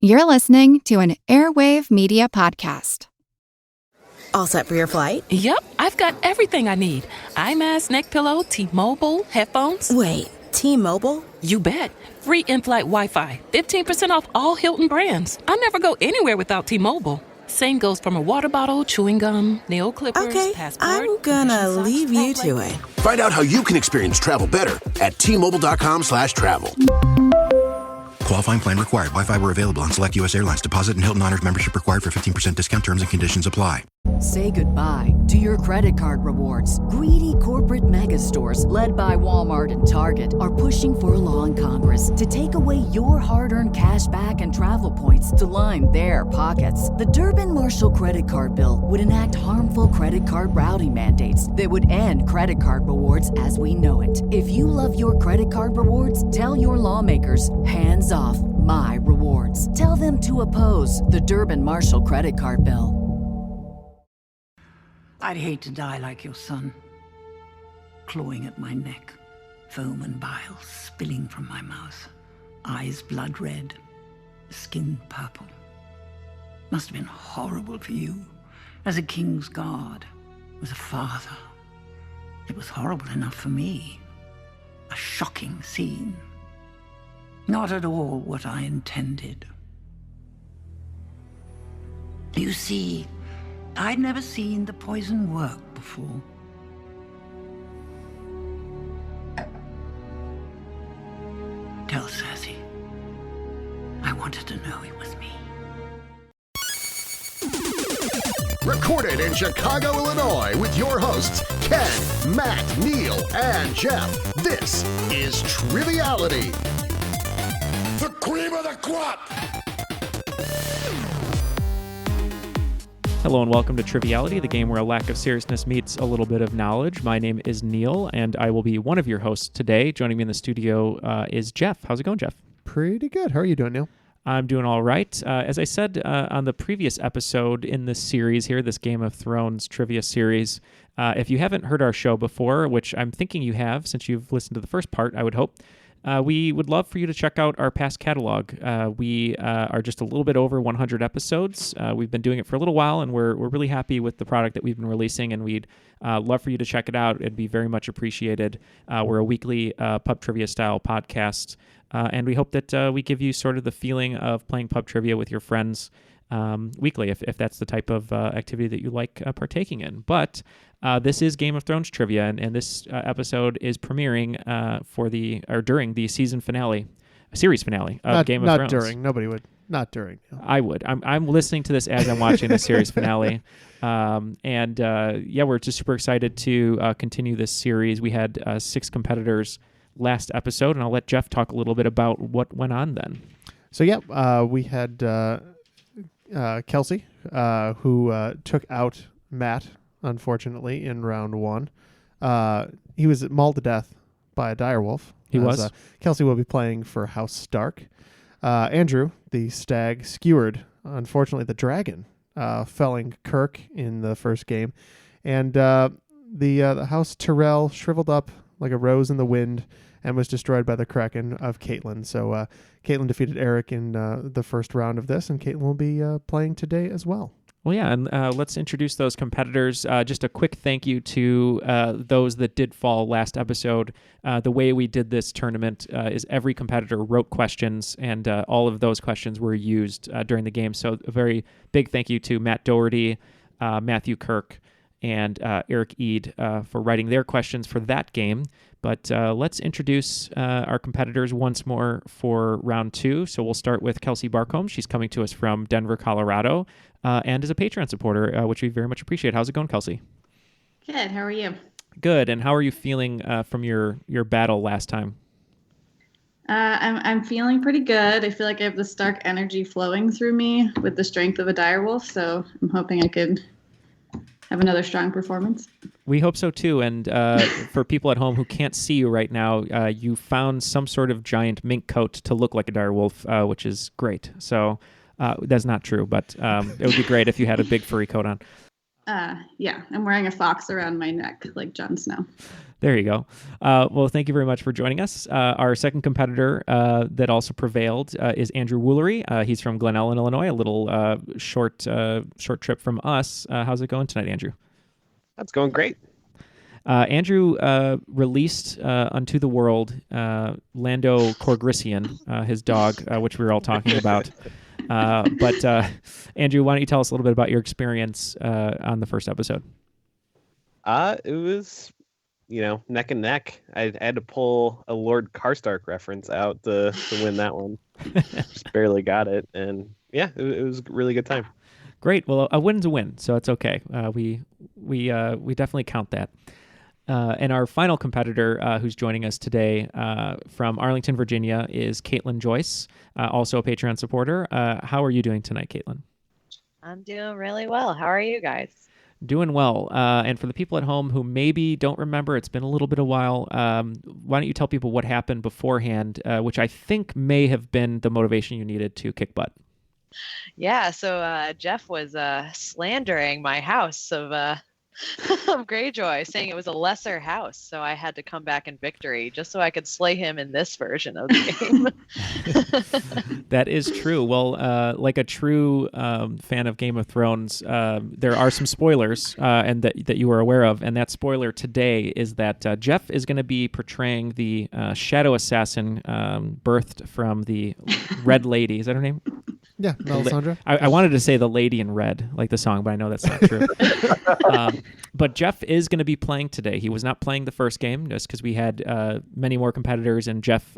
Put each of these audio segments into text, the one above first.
You're listening to an Airwave Media Podcast. All set for your flight? Yep, I've got everything I need. Eye mask, neck pillow, T-Mobile, headphones. Wait, T-Mobile? You bet. Free in-flight Wi-Fi. 15% off all Hilton brands. I never go anywhere without T-Mobile. Same goes for my water bottle, chewing gum, nail clippers, okay, passport. I'm gonna leave you to it. Find out how you can experience travel better at T-Mobile.com/travel. Qualifying plan required. Wi-Fi were available on select U.S. airlines. Deposit and Hilton Honors membership required for 15% discount. Terms and conditions apply. Say goodbye to your credit card rewards. Greedy corporate mega stores, led by Walmart and Target, are pushing for a law in Congress to take away your hard-earned cash back and travel points to line their pockets. The Durbin-Marshall credit card bill would enact harmful credit card routing mandates that would end credit card rewards as we know it. If you love your credit card rewards, tell your lawmakers, hands off my rewards. Tell them to oppose the Durbin-Marshall credit card bill. I'd hate to die like your son, clawing at my neck, foam and bile spilling from my mouth, eyes blood red, skin purple. Must have been horrible for you, as a king's guard, as a father. It was horrible enough for me. A shocking scene. Not at all what I intended. You see, I'd never seen the poison work before. Tell Cersei, I wanted to know it was me. Recorded in Chicago, Illinois, with your hosts, Ken, Matt, Neil, and Jeff. This is Triviality. The cream of the crop! Hello and welcome to Triviality, the game where a lack of seriousness meets a little bit of knowledge. My name is Neil, and I will be one of your hosts today. Joining me in the studio is Jeff. How's it going, Jeff? Pretty good. How are you doing, Neil? I'm doing all right. As I said on the previous episode in this series here, this Game of Thrones trivia series, if you haven't heard our show before, which I'm thinking you have since you've listened to the first part, I would hope, we would love for you to check out our past catalog. We are just a little bit over 100 episodes. We've been doing it for a little while, and we're really happy with the product that we've been releasing, and we'd love for you to check it out. It'd be very much appreciated. We're a weekly pub trivia style podcast, and we hope that we give you sort of the feeling of playing pub trivia with your friends weekly, if that's the type of activity that you like partaking in. But this is Game of Thrones trivia, and this episode is premiering during the series finale of Game of Thrones. Not during. Nobody would. Not during. No. I would. I'm listening to this as I'm watching the series finale. We're just super excited to continue this series. We had 6 competitors last episode, and I'll let Jeff talk a little bit about what went on then. So, we had Kelsey, who took out Matt, unfortunately, in round 1. He was mauled to death by a direwolf. He was. Kelsey will be playing for House Stark. Andrew, the stag, skewered, unfortunately, the dragon, felling Kirk in the first game. And the House Tyrell shriveled up like a rose in the wind and was destroyed by the Kraken of Caitlyn. So Caitlyn defeated Eric in the first round of this, and Caitlyn will be playing today as well. Well, yeah, and let's introduce those competitors. Just a quick thank you to those that did fall last episode. The way we did this tournament is every competitor wrote questions, and all of those questions were used during the game. So a very big thank you to Matt Doherty, Matthew Kirk, and Eric Eade for writing their questions for that game. But let's introduce our competitors once more for round 2. So we'll start with Kelsey Barcomb. She's coming to us from Denver, Colorado, and is a Patreon supporter, which we very much appreciate. How's it going, Kelsey? Good. How are you? Good. And how are you feeling from your battle last time? I'm feeling pretty good. I feel like I have the Stark energy flowing through me with the strength of a direwolf, so I'm hoping I could have another strong performance. We hope so too. And for people at home who can't see you right now, you found some sort of giant mink coat to look like a direwolf, which is great. So that's not true, but it would be great if you had a big furry coat on. Yeah, I'm wearing a fox around my neck like Jon Snow. There you go. Well, thank you very much for joining us. Our second competitor that also prevailed is Andrew Woolery. He's from Glen Ellen, Illinois, a little short trip from us. How's it going tonight, Andrew? That's going great. Andrew released unto the world Lando Corgrisian, his dog, which we were all talking about. But Andrew, why don't you tell us a little bit about your experience on the first episode? It was, neck and neck. I had to pull a Lord Karstark reference out to win that one. Just barely got it, and yeah, it was a really good time. Great. Well, a win's a win, so it's okay. We definitely count that. And our final competitor who's joining us today from Arlington, Virginia, is Caitlin Joyce, also a Patreon supporter. How are you doing tonight, Caitlin? I'm doing really well. How are you guys? Doing well. And for the people at home who maybe don't remember, it's been a little bit of a while, why don't you tell people what happened beforehand, which I think may have been the motivation you needed to kick butt. Yeah, so Jeff was slandering my house of Greyjoy, saying it was a lesser house, so I had to come back in victory just so I could slay him in this version of the game. That is true. Well, like a true fan of Game of Thrones, there are some spoilers and that you are aware of, and that spoiler today is that Jeff is going to be portraying the shadow assassin birthed from the Red Lady. Is that her name? Yeah, Melisandre. I wanted to say the lady in red, like the song, but I know that's not true. But Jeff is going to be playing today. He was not playing the first game just because we had many more competitors, and Jeff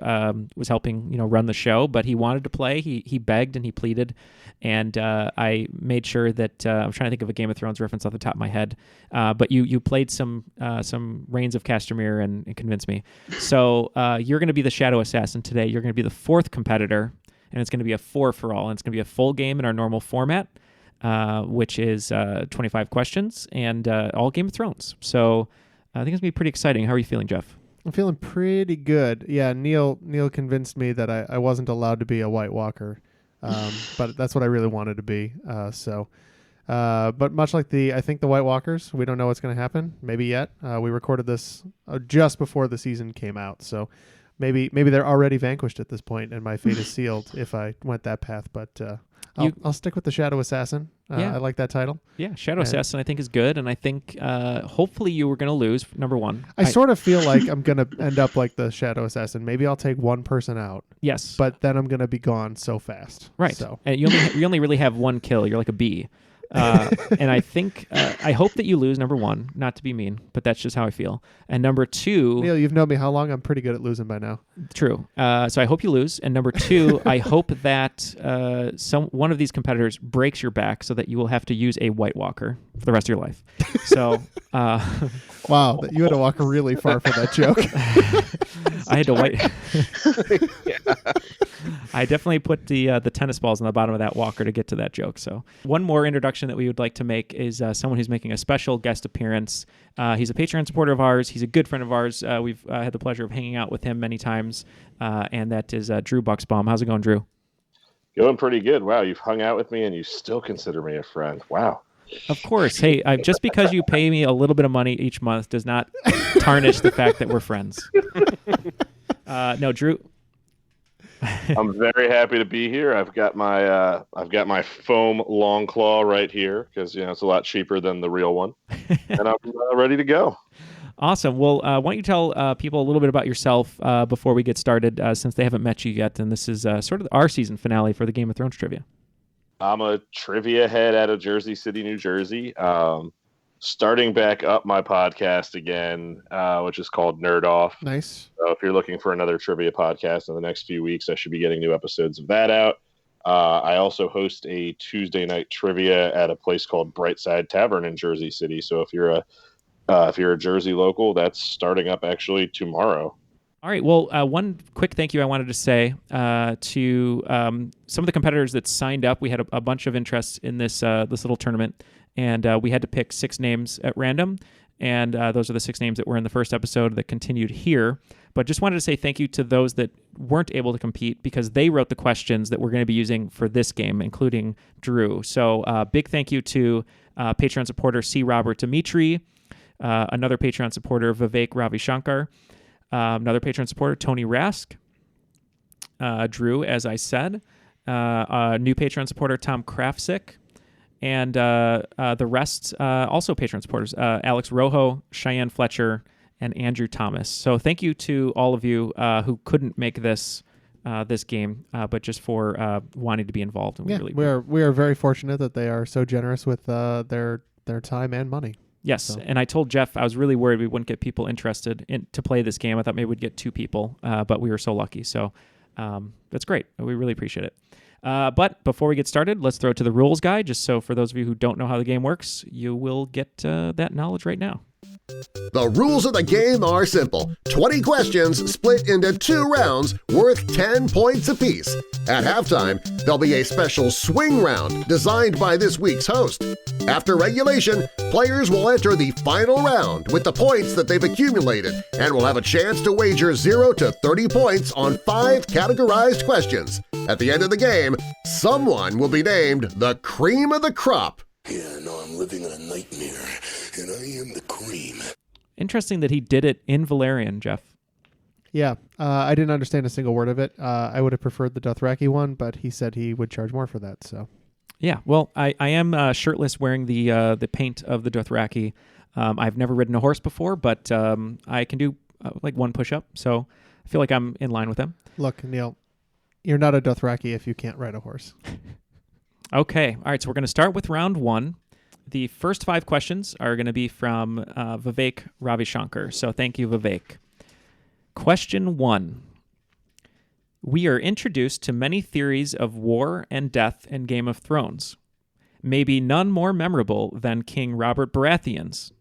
was helping run the show. But he wanted to play. He begged and he pleaded, and I made sure that I'm trying to think of a Game of Thrones reference off the top of my head. But you played some Reigns of Castamere and convinced me. So you're going to be the shadow assassin today. You're going to be the fourth competitor. And it's going to be a 4-for-all, and it's going to be a full game in our normal format, which is 25 questions and all Game of Thrones. So I think it's going to be pretty exciting. How are you feeling, Jeff? I'm feeling pretty good. Yeah, Neil convinced me that I wasn't allowed to be a White Walker, but that's what I really wanted to be. But much like I think the White Walkers, we don't know what's going to happen. Maybe yet. We recorded this just before the season came out, so maybe they're already vanquished at this point, and my fate is sealed if I went that path. But I'll stick with the Shadow Assassin. I like that title. Yeah, Shadow Assassin I think is good, and I think hopefully you were going to lose, number one. I sort of feel like I'm going to end up like the Shadow Assassin. Maybe I'll take one person out. Yes. But then I'm going to be gone so fast. Right. So. And you only really have one kill. You're like a bee. And I think I hope that you lose, number one, not to be mean, but that's just how I feel. And number two, Neil, you've known me how long? I'm pretty good at losing by now. True. So I hope you lose. And number two, I hope that one of these competitors breaks your back so that you will have to use a White Walker for the rest of your life. So, wow, you had to walk really far for that joke. I had to I definitely put the tennis balls on the bottom of that walker to get to that joke. So one more introduction that we would like to make is someone who's making a special guest appearance. He's a Patreon supporter of ours. He's a good friend of ours. We've had the pleasure of hanging out with him many times, and that is Drew Bucksbaum. How's it going, Drew? Going pretty good. Wow, you've hung out with me and you still consider me a friend. Wow. Of course. Hey, just because you pay me a little bit of money each month does not tarnish the fact that we're friends. No, Drew. I'm very happy to be here. I've got my foam long claw right here because it's a lot cheaper than the real one, and I'm ready to go. Awesome. Well, why don't you tell people a little bit about yourself before we get started, since they haven't met you yet, and this is sort of our season finale for the Game of Thrones trivia. I'm a trivia head out of Jersey City, New Jersey. Starting back up my podcast again, which is called Nerd Off. Nice. So if you're looking for another trivia podcast in the next few weeks, I should be getting new episodes of that out. I also host a Tuesday night trivia at a place called Brightside Tavern in Jersey City. So if you're a Jersey local, that's starting up actually tomorrow. All right. Well, one quick thank you I wanted to say to some of the competitors that signed up. We had a bunch of interest in this little tournament, and we had to pick 6 names at random, and those are the 6 names that were in the first episode that continued here. But just wanted to say thank you to those that weren't able to compete because they wrote the questions that we're going to be using for this game, including Drew. So big thank you to Patreon supporter C. Robert Dimitri, Another Patreon supporter, Vivek Ravi Shankar. Another Patreon supporter, Tony Rask. Drew, as I said. A new Patreon supporter, Tom Krafsick. And the rest, also Patreon supporters, Alex Rojo, Cheyenne Fletcher, and Andrew Thomas. So thank you to all of you who couldn't make this game, but just for wanting to be involved. And we are very fortunate that they are so generous with their time and money. Yes, so. And I told Jeff I was really worried we wouldn't get people interested to play this game. I thought maybe we'd get 2 people, but we were so lucky. So that's great. We really appreciate it. But before we get started, let's throw it to the rules guide, just so for those of you who don't know how the game works, you will get that knowledge right now. The rules of the game are simple. 20 questions split into 2 rounds worth 10 points apiece. At halftime, there'll be a special swing round designed by this week's host. After regulation, players will enter the final round with the points that they've accumulated and will have a chance to wager 0 to 30 points on 5 categorized questions. At the end of the game, someone will be named the cream of the crop. Yeah, no, I'm living in a nightmare, and I am the cream. Interesting that he did it in Valerian, Jeff. Yeah, I didn't understand a single word of it. I would have preferred the Dothraki one, but he said he would charge more for that. So, yeah. Well, I am shirtless, wearing the paint of the Dothraki. I've never ridden a horse before, but I can do like 1 push-up, so I feel like I'm in line with him. Look, Neil, you're not a Dothraki if you can't ride a horse. Okay. All right. So we're going to start with round 1. The first 5 questions are going to be from Vivek Ravi Shankar. So thank you, Vivek. Question 1. We are introduced to many theories of war and death in Game of Thrones. Maybe none more memorable than King Robert Baratheon's.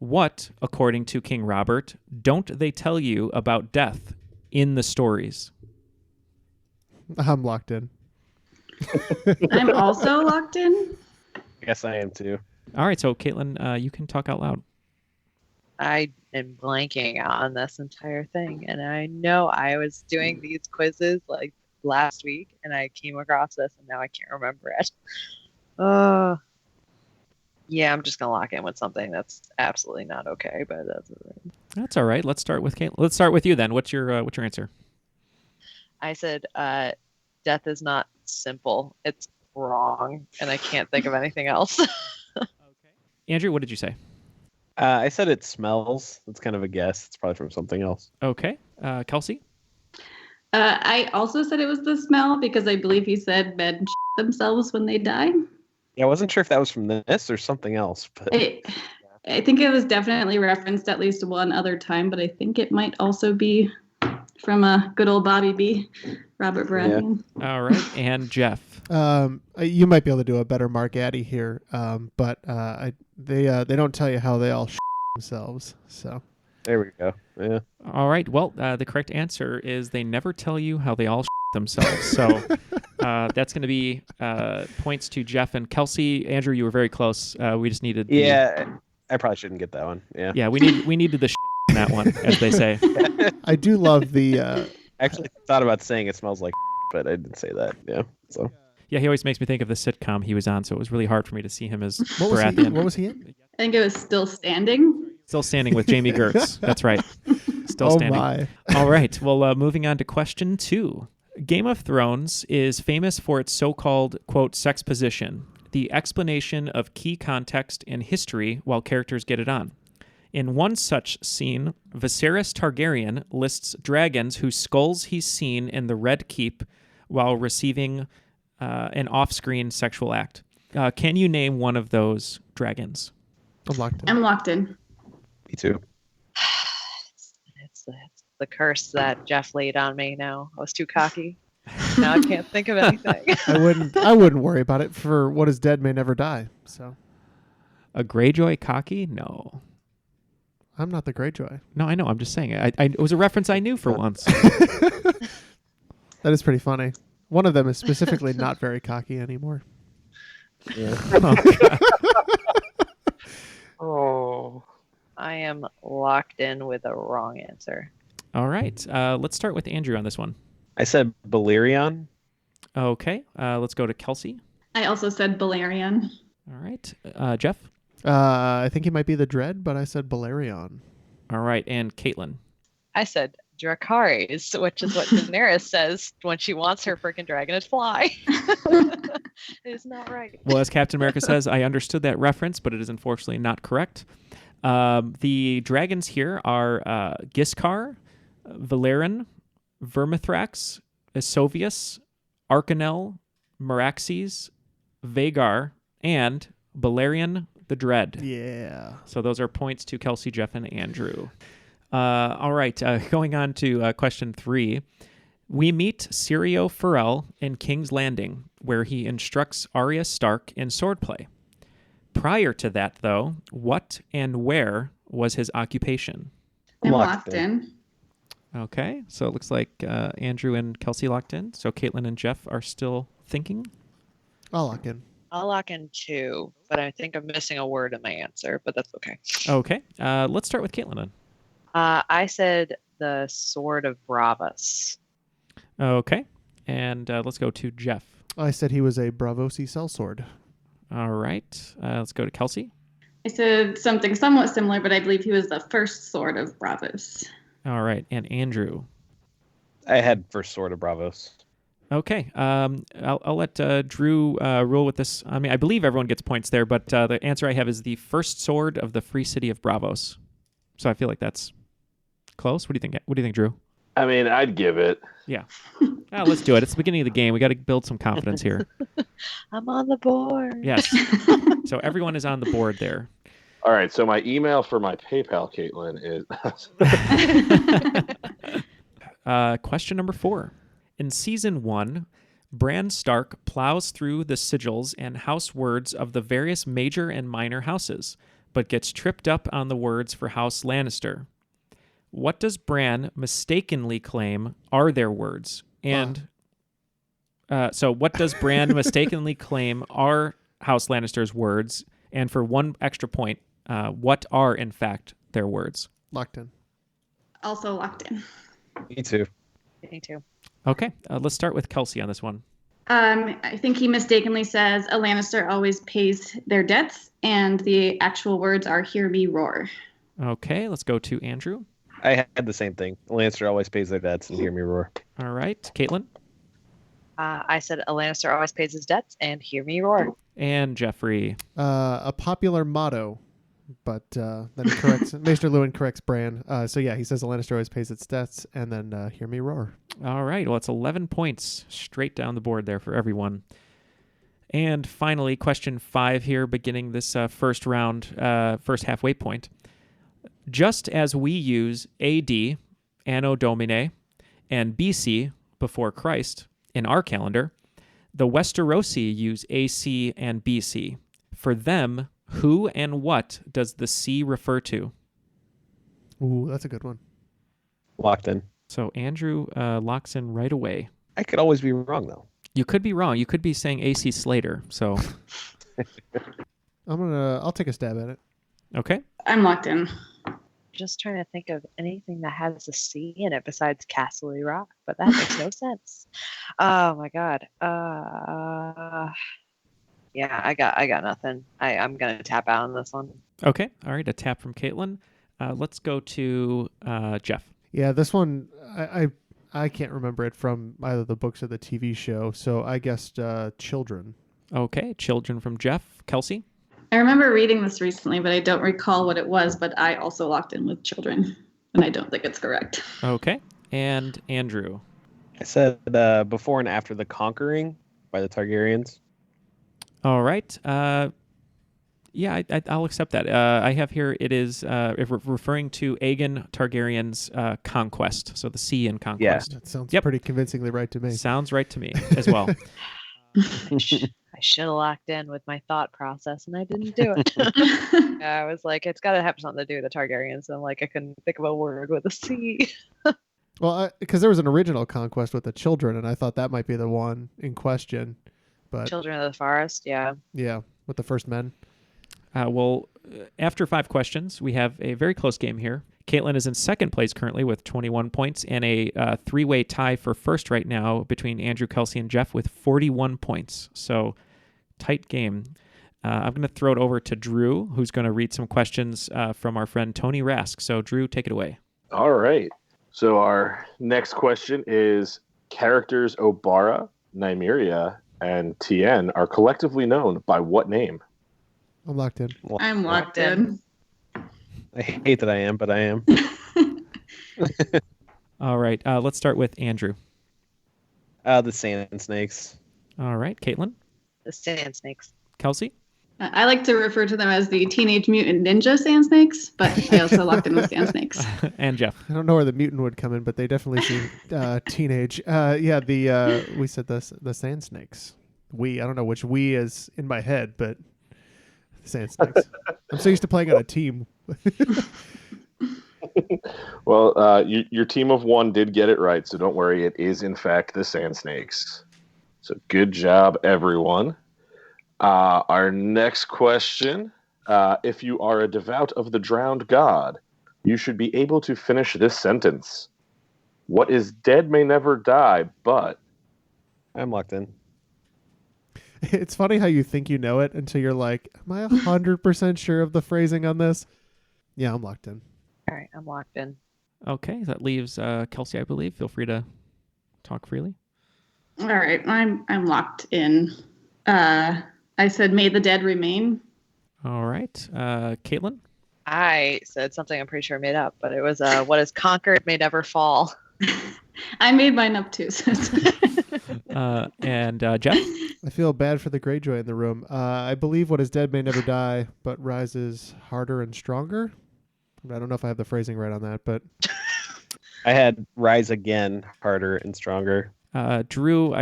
What, according to King Robert, don't they tell you about death in the stories? I'm locked in. I'm also locked in. I guess I am too. All right, so Caitlin, you can talk out loud. I am blanking on this entire thing, and I know I was doing these quizzes like last week, and I came across this, and now I can't remember it. Yeah, I'm just gonna lock in with something that's absolutely not okay, but that's all right. That's all right. Let's start with Caitlin. Let's start with you then. What's your answer? I said, death is not simple. It's wrong, and I can't think of anything else. Okay. Andrew, what did you say? I said it smells. That's kind of a guess. It's probably from something else. Okay. Kelsey? I also said it was the smell because I believe he said men themselves when they die. Yeah, I wasn't sure if that was from this or something else. But I think it was definitely referenced at least one other time, but I think it might also be from a good old Bobby B, Robert Baratheon. Yeah. All right, and Jeff. You might be able to do a better Mark Addy here, but they don't tell you how they all themselves. So there we go. Yeah. All right. Well, the correct answer is they never tell you how they all themselves. So that's going to be points to Jeff and Kelsey. Andrew, you were very close. We just needed. Yeah, I probably shouldn't get that one. Yeah. Yeah, we needed the in that one, as they say. I do love the. I actually thought about saying it smells like, but I didn't say that. Yeah. So. Yeah, he always makes me think of the sitcom he was on, so it was really hard for me to see him as Baratheon. What was he in? I think it was Still Standing. Still Standing with Jamie Gertz. That's right. Still Standing. My. All right. Well, moving on to question 2. Game of Thrones is famous for its so-called, quote, sexposition, the explanation of key context and history while characters get it on. In one such scene, Viserys Targaryen lists dragons whose skulls he's seen in the Red Keep while receiving an off-screen sexual act. Can you name one of those dragons? I'm locked in. Me too. It's the curse that Jeff laid on me now. I was too cocky. Now I can't think of anything. I wouldn't worry about it, for what is dead may never die. So, a Greyjoy cocky? No. I'm not the Greyjoy. No, I know. I'm just saying. It was a reference I knew for once. That is pretty funny. One of them is specifically not very cocky anymore. Yeah. Oh. I am locked in with a wrong answer. All right. Let's start with Andrew on this one. I said Balerion. Okay. Let's go to Kelsey. I also said Balerion. All right. Jeff? I think he might be the Dread, but I said Balerion. All right, and Caitlin. I said Dracarys, which is what Daenerys says when she wants her freaking dragon to fly. It is not right. Well, as Captain America says, I understood that reference, but it is unfortunately not correct. The dragons here are Giscard, Valerian, Vermithrax, Esovius, Arcanel, Meraxes, Vagar, and Balerion the Dread. Yeah. So those are points to Kelsey, Jeff, and Andrew. All right, going on to question 3. We meet Syrio Forel in King's Landing, where he instructs Arya Stark in swordplay. Prior to that, though, what and where was his occupation? I'm locked in. Okay, so it looks like Andrew and Kelsey locked in. So Caitlin and Jeff are still thinking. I'll lock in. I'll lock in 2, but I think I'm missing a word in my answer, but that's okay. Okay, let's start with Caitlin then. I said the Sword of Bravos. Okay, and let's go to Jeff. I said he was a Bravosi sellsword. All right, let's go to Kelsey. I said something somewhat similar, but I believe he was the first sword of Bravos. All right, and Andrew. I had first sword of Bravos. Okay, I'll let Drew rule with this. I mean, I believe everyone gets points there, but the answer I have is the first sword of the free city of Bravos. So I feel like that's close. What do you think? What do you think, Drew? I mean, I'd give it. Yeah. Let's do it. It's the beginning of the game. We got to build some confidence here. I'm on the board. Yes. So everyone is on the board there. All right. So my email for my PayPal, Caitlin, is... question number 4. In Season 1, Bran Stark plows through the sigils and house words of the various major and minor houses, but gets tripped up on the words for House Lannister. What does Bran mistakenly claim are their words? And so what does Bran mistakenly claim are House Lannister's words? And for 1 extra point, what are, in fact, their words? Locked in. Also locked in. Me too. Me too. Okay, let's start with Kelsey on this one. I think he mistakenly says a Lannister always pays their debts, and the actual words are "Hear me roar." Okay, let's go to Andrew. I had the same thing. Lannister always pays their debts and hear me roar. All right, Caitlin. I said a Lannister always pays his debts and hear me roar. And Jeffrey. A popular motto, but then he corrects. Maester Lewin corrects Bran. So yeah, he says a Lannister always pays its debts, and then hear me roar. All right, well, it's 11 points straight down the board there for everyone. And finally, question 5 here, beginning this first round, first halfway point. Just as we use AD, Anno Domini, and BC, before Christ, in our calendar, the Westerosi use AC and BC. For them, who and what does the C refer to? Ooh, that's a good one. Locked in. So Andrew locks in right away. I could always be wrong, though. You could be wrong. You could be saying AC Slater. So I'll take a stab at it. Okay. I'm locked in. Just trying to think of anything that has a C in it besides Castle Rock, but that makes no sense. Oh my God. Yeah, I got nothing. I'm gonna tap out on this one. Okay. All right. A tap from Caitlin. Let's go to Jeff. Yeah, this one I can't remember it from either the books or the TV show, so I guessed children. Okay, children from Jeff. Kelsey? I remember reading this recently, but I don't recall what it was, but I also locked in with children, and I don't think it's correct. Okay. And Andrew? I said before and after the conquering by the Targaryens. All right. Yeah, I'll accept that. I have here it is referring to Aegon Targaryen's conquest, so the sea in conquest. Yeah, that sounds pretty convincingly right to me. Sounds right to me as well. I should have locked in with my thought process, and I didn't do it. I was like, it's got to have something to do with the Targaryens, and like I couldn't think of a word with a C. Well, because there was an original conquest with the children, and I thought that might be the one in question. But Children of the Forest, yeah. Yeah, with the first men. Well, after 5 questions, we have a very close game here. Caitlin is in second place currently with 21 points and a 3-way tie for first right now between Andrew, Kelsey, and Jeff with 41 points. So, tight game. I'm going to throw it over to Drew, who's going to read some questions from our friend Tony Rask. So, Drew, take it away. All right. So our next question is, characters Obara, Nymeria, and Tien are collectively known by what name? I'm locked in. I'm locked in. I hate that I am, but I am. All right. Let's start with Andrew. The Sand Snakes. All right. Caitlin? The Sand Snakes. Kelsey? I like to refer to them as the Teenage Mutant Ninja Sand Snakes, but I also locked in with Sand Snakes. And Jeff? I don't know where the mutant would come in, but they definitely seem teenage. We said the Sand Snakes. I don't know which we is in my head, but Sand Snakes. I'm so used to playing on a team. Well, your team of one did get it right, so don't worry. It is, in fact, the Sand Snakes. So good job, everyone. Our next question. If you are a devout of the drowned god, you should be able to finish this sentence. What is dead may never die, but... I'm locked in. It's funny how you think you know it until you're like, am I 100% sure of the phrasing on this? Yeah, I'm locked in. All right, I'm locked in. Okay, that leaves Kelsey, I believe. Feel free to talk freely. All right, I'm locked in. I said, may the dead remain. All right. Caitlin? I said something I'm pretty sure I made up, but it was what is conquered may never fall. I made mine up too. So and Jeff? I feel bad for the Greyjoy in the room. I believe what is dead may never die, but rises harder and stronger. I don't know if I have the phrasing right on that, but... I had rise again, harder and stronger. Drew,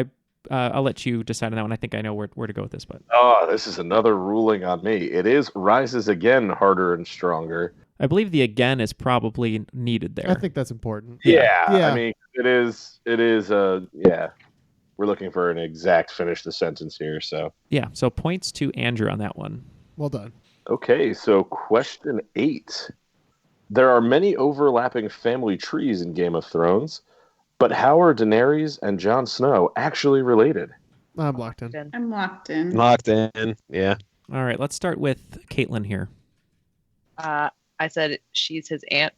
I'll let you decide on that one. I think I know where to go with this, but this is another ruling on me. It is rises again, harder and stronger. I believe the again is probably needed there. I think that's important. Yeah. I mean, it is. Yeah. We're looking for an exact finish the sentence here. So yeah. So points to Andrew on that one. Well done. Okay. So question 8. There are many overlapping family trees in Game of Thrones. But how are Daenerys and Jon Snow actually related? I'm locked in. I'm locked in. Locked in, yeah. All right, let's start with Caitlin here. I said she's his aunt.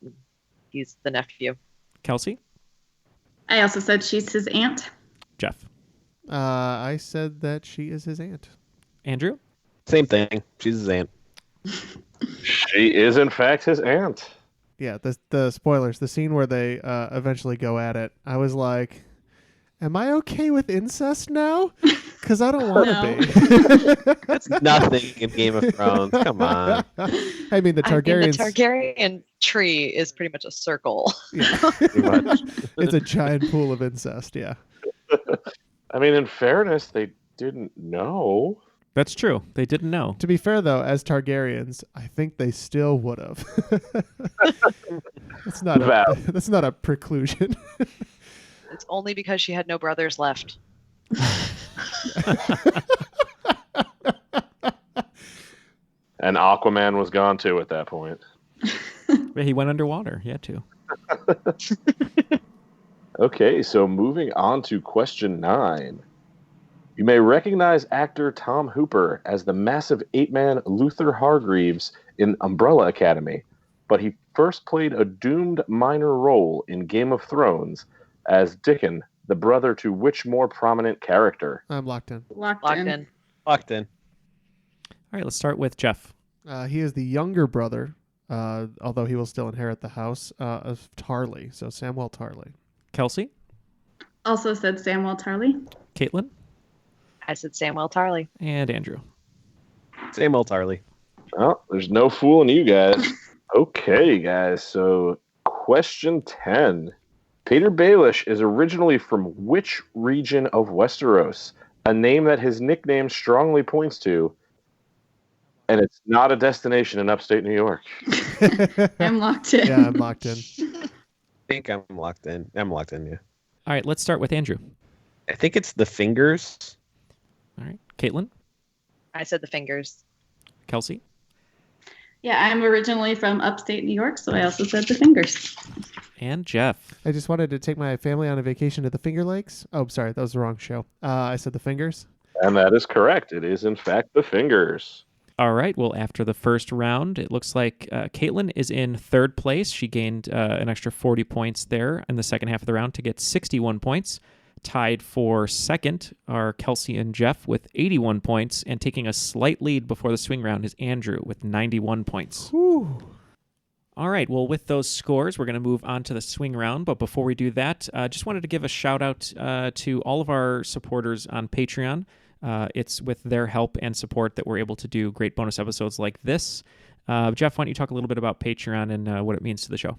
He's the nephew. Kelsey? I also said she's his aunt. Jeff? I said that she is his aunt. Andrew? Same thing. She's his aunt. She is, in fact, his aunt. Yeah, the spoilers, the scene where they eventually go at it, I was like, am I okay with incest now? Because I don't want to be. That's nothing in Game of Thrones. Come on. I mean, the Targaryens... the Targaryen tree is pretty much a circle. Yeah. Pretty much. It's a giant pool of incest, yeah. I mean, in fairness, they didn't know. That's true. They didn't know. To be fair, though, as Targaryens, I think they still would have. That's not a preclusion. It's only because she had no brothers left. And Aquaman was gone, too, at that point. He went underwater. He had to. Okay, so moving on to question 9. You may recognize actor Tom Hooper as the massive 8-man Luther Hargreaves in Umbrella Academy, but he first played a doomed minor role in Game of Thrones as Dickon, the brother to which more prominent character? I'm locked in. Locked in. Locked in. All right, let's start with Jeff. He is the younger brother, although he will still inherit the house, of Tarly, so Samwell Tarly. Kelsey? Also said Samwell Tarly. Caitlin? I said Samwell Tarly. And Andrew. Same old Tarly. Well, there's no fooling you guys. Okay, guys, so question 10. Peter Baelish is originally from which region of Westeros? A name that his nickname strongly points to. And it's not a destination in upstate New York. I'm locked in. Yeah, I'm locked in. I think I'm locked in. I'm locked in, yeah. All right, let's start with Andrew. I think it's the Fingers. All right. Caitlin? I said the Fingers. Kelsey? Yeah, I'm originally from upstate New York, so I also said the Fingers. And Jeff. I just wanted to take my family on a vacation to the Finger Lakes. Oh, sorry, that was the wrong show. I said the Fingers. And that is correct. It is, in fact, the Fingers. All right. Well, after the first round, it looks like Caitlin is in third place. She gained an extra 40 points there in the second half of the round to get 61 points. Tied for second are Kelsey and Jeff with 81 points, and taking a slight lead before the swing round is Andrew with 91 points. Whew. All right. Well, with those scores, we're going to move on to the swing round. But before we do that, just wanted to give a shout out to all of our supporters on Patreon. It's with their help and support that we're able to do great bonus episodes like this. Jeff, why don't you talk a little bit about Patreon and what it means to the show?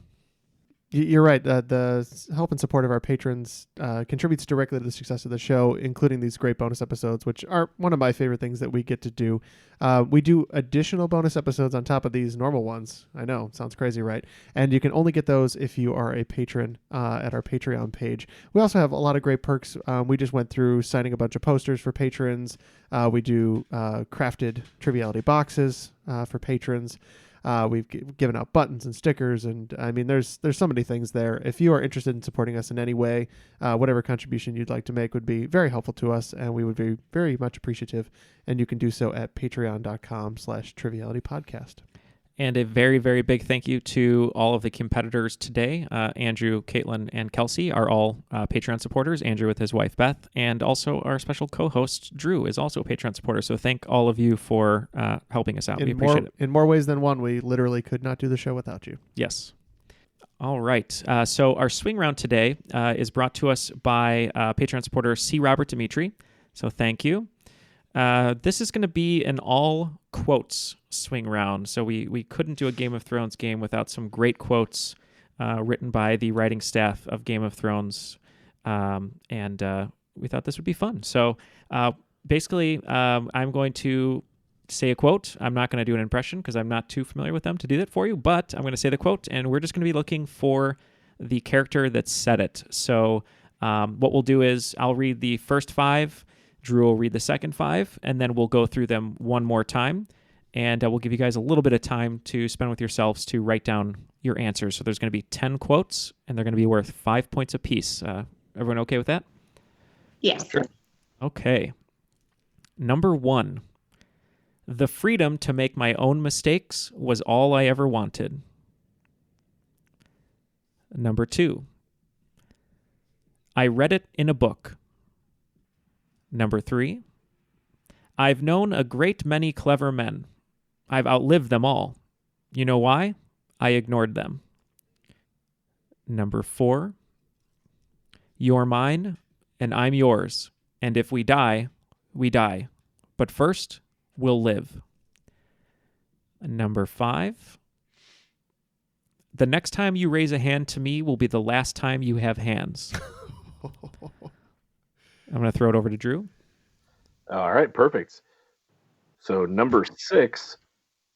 You're right. The help and support of our patrons contributes directly to the success of the show, including these great bonus episodes, which are one of my favorite things that we get to do. We do additional bonus episodes on top of these normal ones. I know, sounds crazy, right? And you can only get those if you are a patron at our Patreon page. We also have a lot of great perks. We just went through signing a bunch of posters for patrons. We do crafted Triviality boxes for patrons. We've given out buttons and stickers, and I mean, there's so many things there. If you are interested in supporting us in any way, whatever contribution you'd like to make would be very helpful to us, and we would be very much appreciative. And you can do so at patreon.com/trivialitypodcast. And a very, very big thank you to all of the competitors today. Andrew, Caitlin, and Kelsey are all Patreon supporters. Andrew with his wife, Beth. And also our special co-host, Drew, is also a Patreon supporter. So thank all of you for helping us out. We appreciate it. In more ways than one, we literally could not do the show without you. Yes. All right. So our swing round today is brought to us by Patreon supporter C. Robert Dimitri. So thank you. This is going to be an all quotes swing round. So we couldn't do a Game of Thrones game without some great quotes written by the writing staff of Game of Thrones. And we thought this would be fun. So basically, I'm going to say a quote. I'm not going to do an impression because I'm not too familiar with them to do that for you, but I'm going to say the quote, and we're just going to be looking for the character that said it. So what we'll do is I'll read the first 5, Drew will read the second 5, and then we'll go through them one more time, and we'll give you guys a little bit of time to spend with yourselves to write down your answers. So there's going to be 10 quotes, and they're going to be worth 5 points apiece. Everyone okay with that? Yes. Sure. Okay. Number 1. The freedom to make my own mistakes was all I ever wanted. Number 2. I read it in a book. Number 3. I've known a great many clever men. I've outlived them all. You know why? I ignored them. Number 4. You're mine, and I'm yours. And if we die, we die. But first, we'll live. Number 5. The next time you raise a hand to me will be the last time you have hands. I'm going to throw it over to Drew. All right, perfect. So number 6,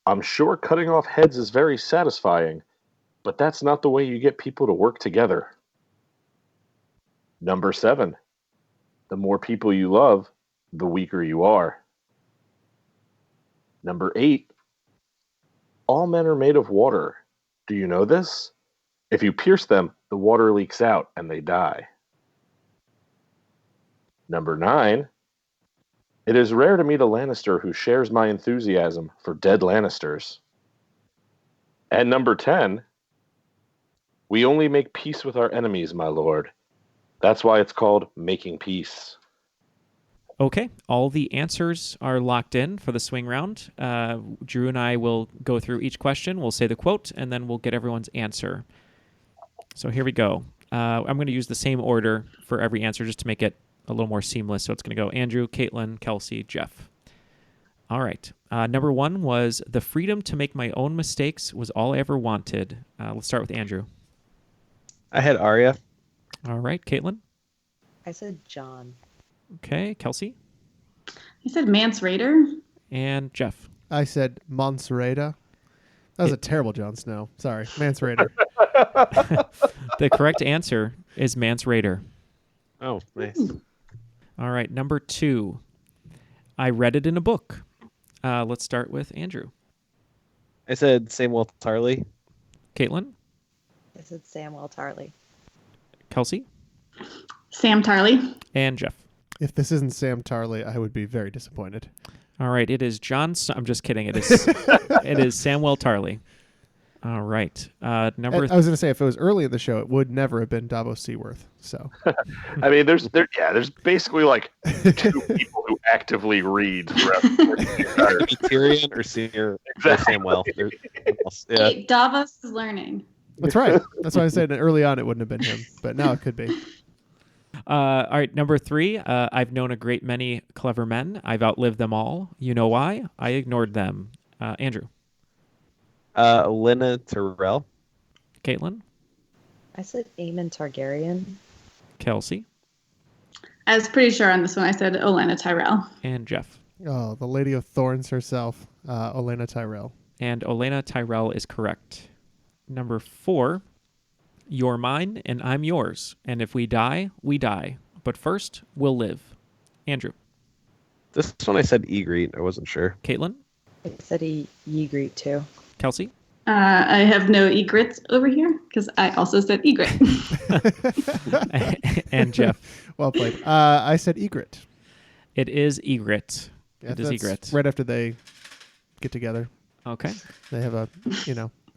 I'm sure cutting off heads is very satisfying, but that's not the way you get people to work together. Number 7, the more people you love, the weaker you are. Number 8, all men are made of water. Do you know this? If you pierce them, the water leaks out and they die. Number 9, it is rare to meet a Lannister who shares my enthusiasm for dead Lannisters. And number 10, we only make peace with our enemies, my lord. That's why it's called making peace. Okay, all the answers are locked in for the swing round. Drew and I will go through each question. We'll say the quote, and then we'll get everyone's answer. So here we go. I'm going to use the same order for every answer just to make it a little more seamless. So it's going to go Andrew, Caitlin, Kelsey, Jeff. All right. Number 1 was the freedom to make my own mistakes was all I ever wanted. Let's start with Andrew. I had Arya. All right. Caitlin. I said John. Okay. Kelsey. I said Mance Raider. And Jeff. I said Mance Raider. That was a terrible Jon Snow. Sorry. Mance Raider. The correct answer is Mance Raider. Oh, nice. All right. Number 2. I read it in a book. Let's start with Andrew. I said Samwell Tarly. Caitlin. I said Samwell Tarly. Kelsey. Sam Tarly. And Jeff. If this isn't Sam Tarley, I would be very disappointed. All right, it is John. I'm just kidding. It is Samuel Tarley. All right, I was going to say if it was early in the show, it would never have been Davos Seaworth. So, I mean, there's basically like 2 people who actively read throughout the entire Tyrion or Senior Samuel. Yeah. Hey, Davos is learning. That's right. That's why I said early on it wouldn't have been him, but now it could be. All right, number 3. I've known a great many clever men. I've outlived them all. You know why? I ignored them. Andrew. Olenna Tyrell. Caitlin. I said Aemon Targaryen. Kelsey. I was pretty sure on this one I said Olenna Tyrell. And Jeff. Oh, the Lady of Thorns herself, Olenna Tyrell. And Olenna Tyrell is correct. Number 4. You're mine and I'm yours. And if we die, we die. But first, we'll live. Andrew. This one I said Ygritte. I wasn't sure. Caitlin. I said Ygritte too. Kelsey. I have no egrets over here because I also said egret. And Jeff. Well played. I said egret. It is egret. Yeah, it is egret. Right after they get together. Okay. They have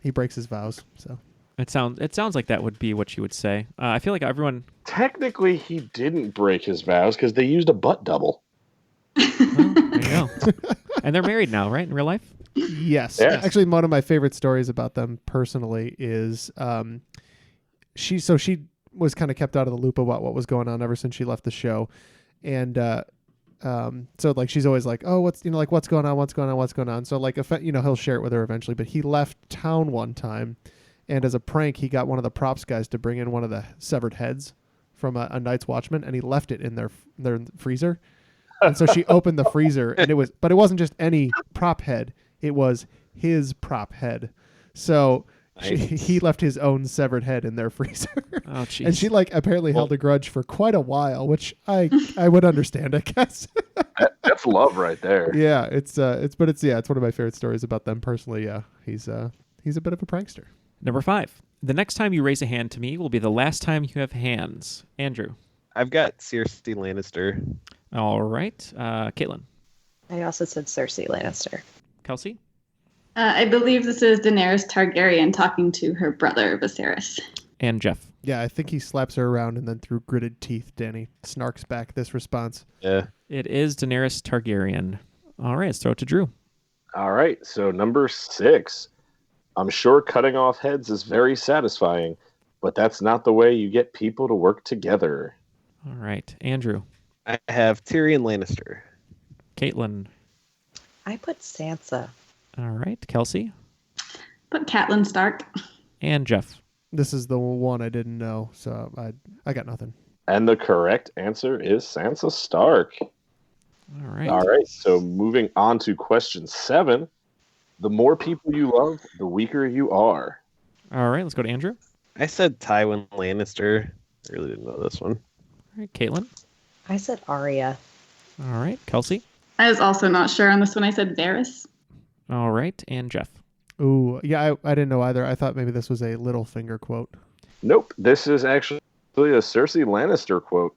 he breaks his vows. So it sounds like that would be what you would say. I feel like everyone. Technically, he didn't break his vows because they used a butt double. Well, there you go. And they're married now, right? In real life? Yes. Yes. Actually, one of my favorite stories about them personally is she was kind of kept out of the loop about what was going on ever since she left the show. And so like she's always like, oh, what's going on? So like he'll share it with her eventually, but he left town one time, and as a prank he got one of the props guys to bring in one of the severed heads from a Night's Watchman, and he left it in their freezer. And so she opened the freezer, and it wasn't just any prop head. It was his prop head. So he left his own severed head in their freezer. Oh, jeez. And she apparently held a grudge for quite a while, which I would understand, I guess. That's love right there. Yeah, it's one of my favorite stories about them personally. Yeah, he's a bit of a prankster. Number 5. The next time you raise a hand to me will be the last time you have hands. Andrew. I've got Cersei Lannister. All right. Caitlin. I also said Cersei Lannister. Kelsey. I believe this is Daenerys Targaryen talking to her brother Viserys. And Jeff. Yeah, I think he slaps her around, and then through gritted teeth, Danny snarks back this response. Yeah. It is Daenerys Targaryen. All right, let's throw it to Drew. All right, so number 6. I'm sure cutting off heads is very satisfying, but that's not the way you get people to work together. All right, Andrew. I have Tyrion Lannister. Caitlin. I put Sansa. All right, Kelsey. Put Catelyn Stark. And Jeff. This is the one I didn't know, so I got nothing. And the correct answer is Sansa Stark. All right. All right, so moving on to question 7. The more people you love, the weaker you are. All right, let's go to Andrew. I said Tywin Lannister. I really didn't know this one. All right, Caitlin. I said Arya. All right, Kelsey. I was also not sure on this one. I said Varys. All right, and Jeff. Ooh, yeah, I didn't know either. I thought maybe this was a Littlefinger quote. Nope, this is actually a Cersei Lannister quote.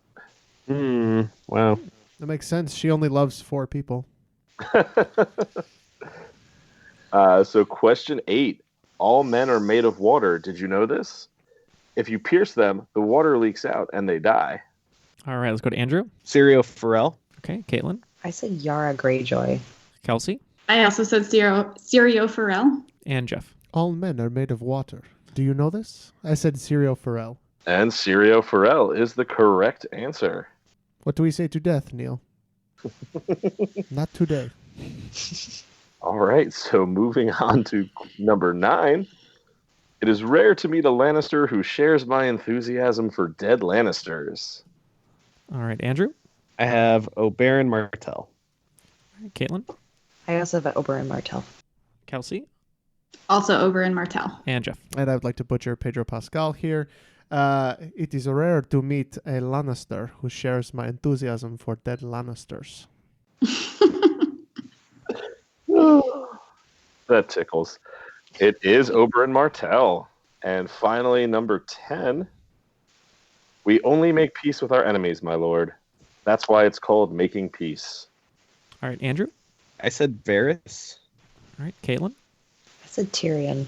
Wow. That makes sense. She only loves 4 people. So question 8. All men are made of water. Did you know this? If you pierce them, the water leaks out and they die. All right, let's go to Andrew. Syrio Forel. Okay, Caitlin. I said Yara Greyjoy. Kelsey. I also said Syrio Forel. And Jeff. All men are made of water. Do you know this? I said Syrio Forel. And Syrio Forel is the correct answer. What do we say to death, Neil? Not today. All right, so moving on to number 9. It is rare to meet a Lannister who shares my enthusiasm for dead Lannisters. All right, Andrew. I have Oberyn Martell. All right, Caitlin. I also have Oberyn Martell. Kelsey. Also Oberyn Martell. And Jeff. And I would like to butcher Pedro Pascal here. It is rare to meet a Lannister who shares my enthusiasm for dead Lannisters. That tickles. It is Oberyn Martell. And finally, number 10. We only make peace with our enemies, my lord. That's why it's called Making Peace. All right, Andrew? I said Varys. All right, Caitlin? I said Tyrion.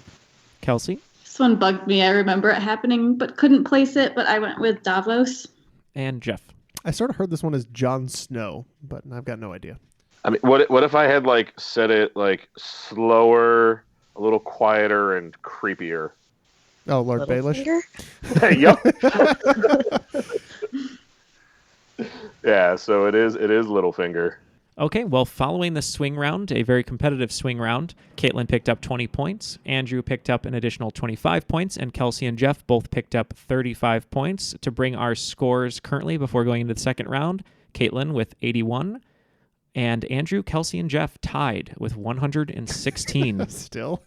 Kelsey? This one bugged me. I remember it happening, but couldn't place it. But I went with Davos. And Jeff? I sort of heard this one as Jon Snow, but I've got no idea. I mean, what if I had like said it like slower, a little quieter, and creepier? Oh, Lord Baelish. Yep. Yeah, so it is Littlefinger. Okay, well, following the swing round, a very competitive swing round, Caitlin picked up 20 points, Andrew picked up an additional 25 points, and Kelsey and Jeff both picked up 35 points to bring our scores currently before going into the second round. Caitlin with 81, and Andrew, Kelsey, and Jeff tied with 116. Still?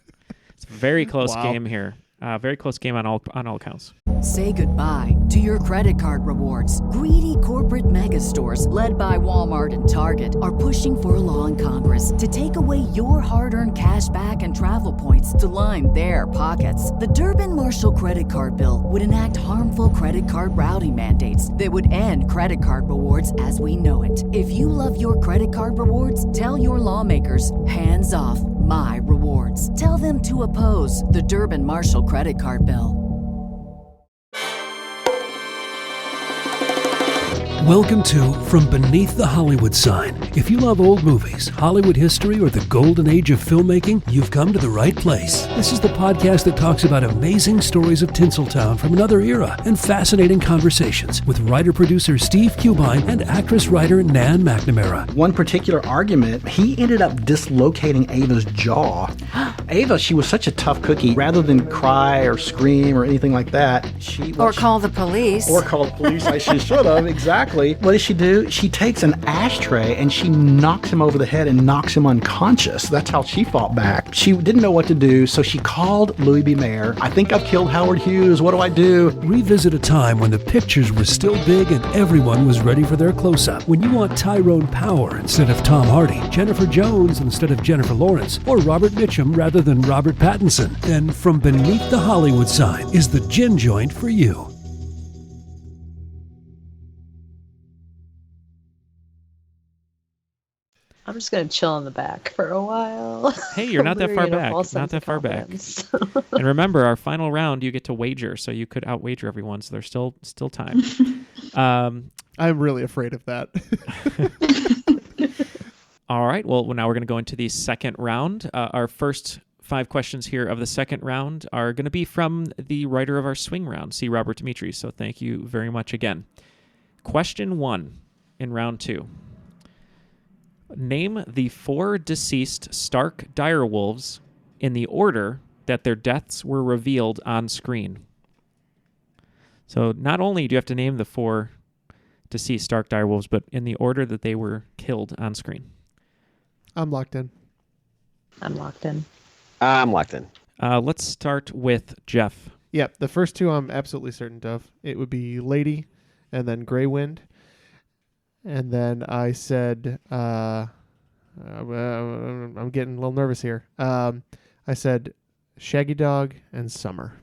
It's a very close Wow. game here. Very close game on all counts. Say goodbye to your credit card rewards. Greedy corporate mega stores, led by Walmart and Target, are pushing for a law in Congress to take away your hard-earned cash back and travel points to line their pockets. The Durbin-Marshall credit card bill would enact harmful credit card routing mandates that would end credit card rewards as we know it. If you love your credit card rewards, tell your lawmakers, hands off my rewards. Tell them to oppose the Durbin-Marshall credit card bill. Welcome to From Beneath the Hollywood Sign. If you love old movies, Hollywood history, or the golden age of filmmaking, you've come to the right place. This is the podcast that talks about amazing stories of Tinseltown from another era and fascinating conversations with writer-producer Steve Cubine and actress-writer Nan McNamara. One particular argument, he ended up dislocating Ava's jaw. Ava, she was such a tough cookie. Rather than cry or scream or anything like that, Or call the police. Or call the police, like she should have, exactly. What does she do? She takes an ashtray and she knocks him over the head and knocks him unconscious. That's how she fought back. She didn't know what to do, so she called Louis B. Mayer. I think I've killed Howard Hughes. What do I do? Revisit a time when the pictures were still big and everyone was ready for their close-up. When you want Tyrone Power instead of Tom Hardy, Jennifer Jones instead of Jennifer Lawrence, or Robert Mitchum rather than Robert Pattinson, then From Beneath the Hollywood Sign is the gin joint for you. I'm just going to chill in the back for a while. Hey, you're not that far Create a back. false Not sense that of far back. confidence. And remember, our final round, you get to wager, so you could outwager everyone. So there's still time. I'm really afraid of that. All right. Well, now we're going to go into the second round. Our first 5 questions here of the second round are going to be from the writer of our swing round, C. Robert Dimitri. So thank you very much again. Question 1 in round 2. Name the 4 deceased Stark direwolves in the order that their deaths were revealed on screen. So not only do you have to name the 4 deceased Stark direwolves, but in the order that they were killed on screen. I'm locked in. I'm locked in. I'm locked in. Let's start with Jeff. Yep, the first 2 I'm absolutely certain of. It would be Lady and then Grey Wind. And then I said, I'm getting a little nervous here. I said Shaggy Dog and Summer.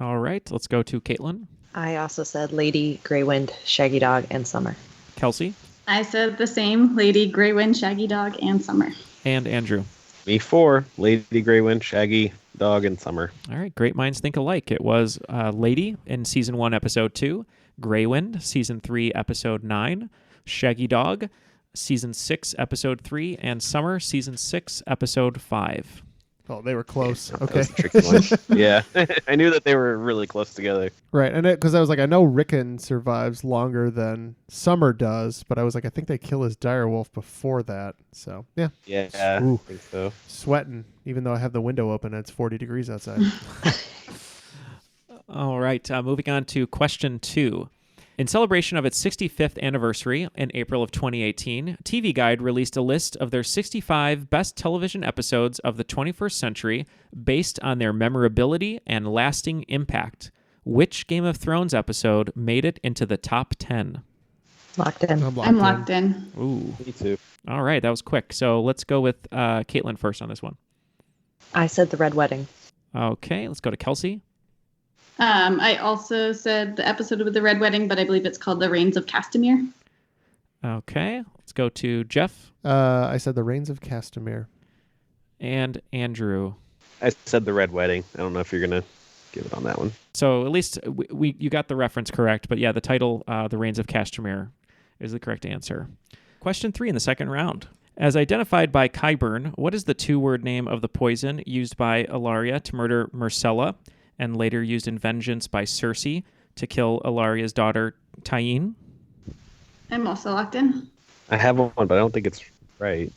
All right, let's go to Caitlin. I also said Lady, Grey Wind, Shaggy Dog, and Summer. Kelsey. I said the same. Lady, Grey Wind, Shaggy Dog, and Summer. And Andrew. Me 4. Lady, Grey Wind, Shaggy, Dog, and Summer. All right, great minds think alike. It was Lady in Season 1, Episode 2, Grey Wind, Season 3, Episode 9, Shaggy Dog, Season 6, Episode 3, and Summer, Season 6, Episode 5. Oh, they were close. That Okay. was a tricky one. Yeah. I knew that they were really close together. Right, and because I was like, I know Rickon survives longer than Summer does, but I was like, I think they kill his direwolf before that. So, yeah. Yeah, Ooh. I think so. Sweating, even though I have the window open and it's 40 degrees outside. All right, moving on to question 2. In celebration of its 65th anniversary in April of 2018, TV Guide released a list of their 65 best television episodes of the 21st century based on their memorability and lasting impact. Which Game of Thrones episode made it into the top 10? Locked in. I'm locked in. Ooh. Me too. All right, that was quick. So let's go with Caitlin first on this one. I said The Red Wedding. Okay, let's go to Kelsey. I also said the episode with the Red Wedding, but I believe it's called The Reigns of Castamere. Okay, let's go to Jeff. I said the Rains of Castamere. And Andrew. I said the Red Wedding. I don't know if you're going to give it on that one. So at least you got the reference correct, but yeah, the title, The Rains of Castamere, is the correct answer. Question 3 in the second round. As identified by Qyburn, what is the 2-word name of the poison used by Ilaria to murder Myrcella and later used in vengeance by Cersei to kill Ilaria's daughter, Tyene? I'm also locked in. I have one, but I don't think it's right.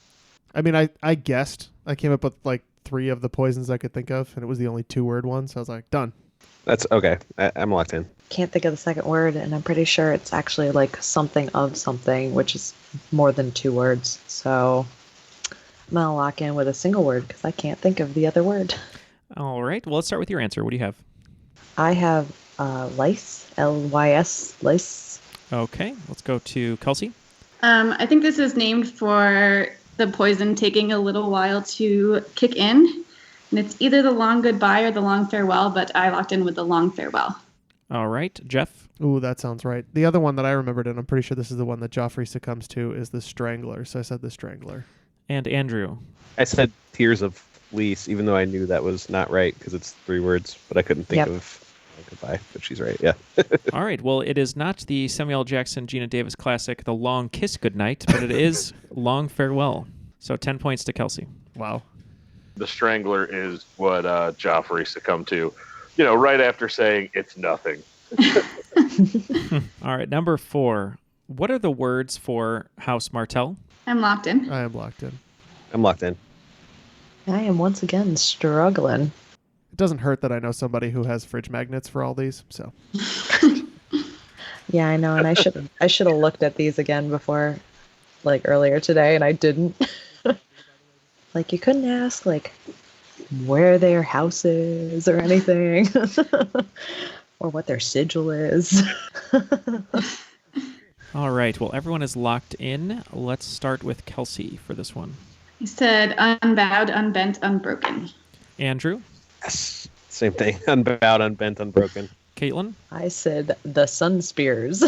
I mean, I guessed. I came up with like 3 of the poisons I could think of, and it was the only 2-word one, so I was like, done. That's okay. I'm locked in. Can't think of the second word, and I'm pretty sure it's actually like something of something, which is more than 2 words. So I'm going to lock in with a single word because I can't think of the other word. All right. Well, let's start with your answer. What do you have? I have lice, Lys, lice. Okay. Let's go to Kelsey. I think this is named for the poison taking a little while to kick in. And it's either the long goodbye or the long farewell, but I locked in with the long farewell. All right. Jeff? Ooh, that sounds right. The other one that I remembered, and I'm pretty sure this is the one that Joffrey succumbs to, is the Strangler. So I said the Strangler. And Andrew? I said Tears of Lys, even though I knew that was not right because it's 3 words, but I couldn't think of goodbye, but she's right, yeah. All right. Well, it is not the Samuel L. Jackson, Gina Davis classic, The Long Kiss Goodnight, but it is Long Farewell. So 10 points to Kelsey. Wow. The Strangler is what Joffrey succumbed to, right after saying it's nothing. All right, number 4. What are the words for House Martell? I'm locked in. I am locked in. I'm locked in. I am once again struggling. It doesn't hurt that I know somebody who has fridge magnets for all these, so. Yeah, I know, and I should have looked at these again before, like earlier today, and I didn't. Like, you couldn't ask, like, where their house is or anything, or what their sigil is. All right. Well, everyone is locked in. Let's start with Kelsey for this one. He said unbowed, unbent, unbroken. Andrew? Yes. Same thing. Unbowed, unbent, unbroken. Caitlin? I said the sun spears.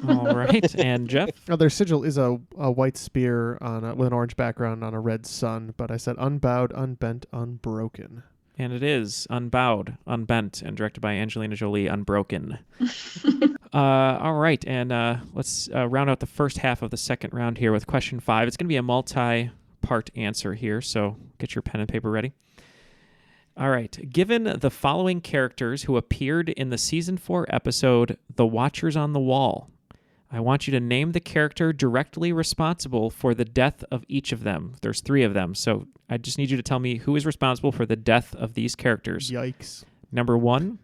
All right. And Jeff? Oh, their sigil is a white spear with an orange background on a red sun, but I said unbowed, unbent, unbroken. And it is Unbowed, Unbent, and directed by Angelina Jolie, Unbroken. All right, and let's round out the first half of the second round here with question 5. It's going to be a multi-part answer here, so get your pen and paper ready. All right, given the following characters who appeared in the Season 4 episode The Watchers on the Wall, I want you to name the character directly responsible for the death of each of them. There's 3 of them, so I just need you to tell me who is responsible for the death of these characters. Yikes. Number 1,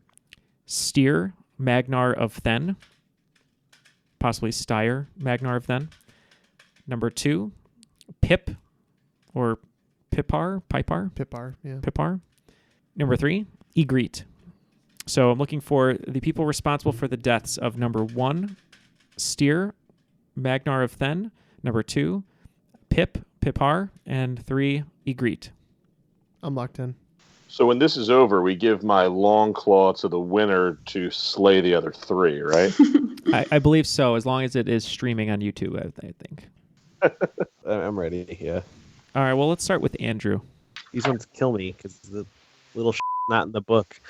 Styr Magnar of Then, possibly Styr Magnar of Then. Number 2, Pip or Pipar. Yeah. Pipar. Number 3, Ygritte. So I'm looking for the people responsible for the deaths of number 1, Styr Magnar of Then. Number 2, Pipar, and 3, Ygritte. I'm locked in. So when this is over, we give my long claw to the winner to slay the other 3, right? I believe so, as long as it is streaming on YouTube, I think. I'm ready, yeah. All right, well, let's start with Andrew. He's going to kill me because the little not in the book.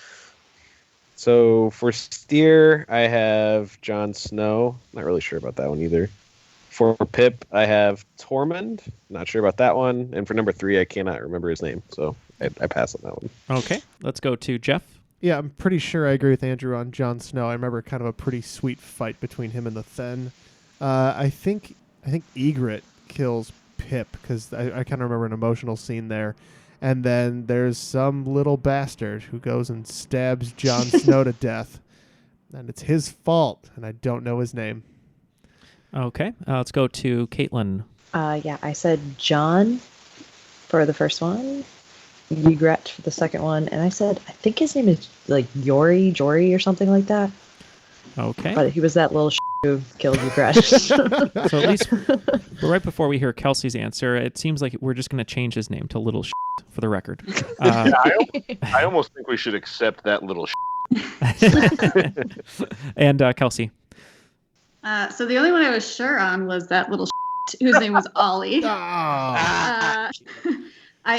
So for Styr, I have Jon Snow. Not really sure about that one either. For Pip, I have Tormund. Not sure about that one. And for number 3, I cannot remember his name, so I pass on that one. Okay, let's go to Jeff. Yeah, I'm pretty sure I agree with Andrew on Jon Snow. I remember kind of a pretty sweet fight between him and the Thenn. I think Ygritte kills Pip because I kind of remember an emotional scene there. And then there's some little bastard who goes and stabs Jon Snow to death. And it's his fault, and I don't know his name. Okay, let's go to Caitlin. Yeah, I said John for the first one, Ygritte for the second one, and I said, I think his name is like Jory or something like that. Okay. But he was that little who killed Ygritte. So at least right before we hear Kelsey's answer, it seems like we're just going to change his name to Little for the record. I almost think we should accept that little And Kelsey. So the only one I was sure on was that little whose name was Ollie. I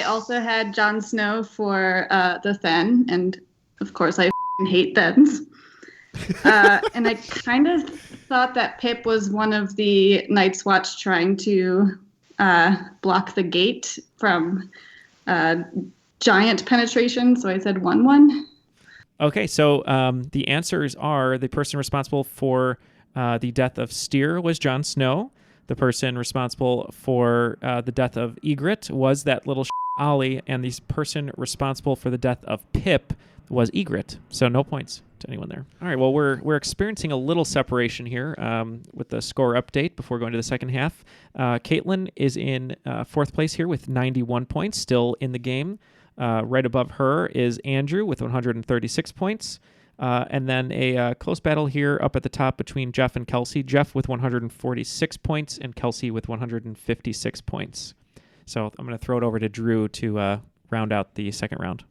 also had Jon Snow for the Then, and of course I hate Thens. And I kind of thought that Pip was one of the Night's Watch trying to block the gate from giant penetration, so I said 1-1. Okay, so the answers are the person responsible for the death of Styr was Jon Snow. The person responsible for the death of Ygritte was that little Ollie, and the person responsible for the death of Pip was Ygritte. So no points to anyone there. All right, well, we're experiencing a little separation here with the score update before going to the second half. Caitlin is in fourth place here with 91 points, still in the game. Right above her is Andrew with 136 points. And then a close battle here up at the top between Jeff and Kelsey. Jeff with 146 points and Kelsey with 156 points. So I'm going to throw it over to Drew to round out the second round.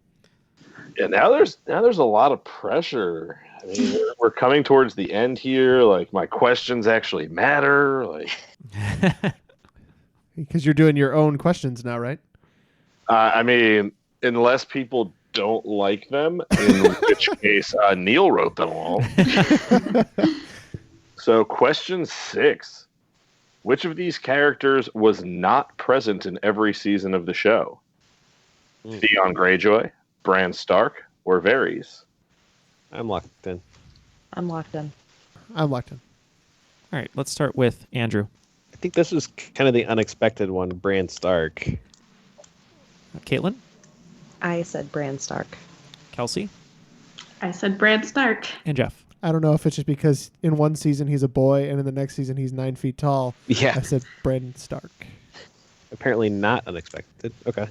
Yeah, now there's a lot of pressure. I mean, we're coming towards the end here. Like, my questions actually matter. Like, because you're doing your own questions now, right? I mean, unless people don't like them, in which case Neil wrote them all. So question 6. Which of these characters was not present in every season of the show? Theon Greyjoy, Bran Stark, or Varys? I'm locked in. I'm locked in. All right, let's start with Andrew. I think this was kind of the unexpected one, Bran Stark. Caitlin? I said Bran Stark. Kelsey? I said Bran Stark. And Jeff? I don't know if it's just because in one season he's a boy and in the next season he's 9 feet tall. Yeah. I said Bran Stark. Apparently not unexpected. Okay.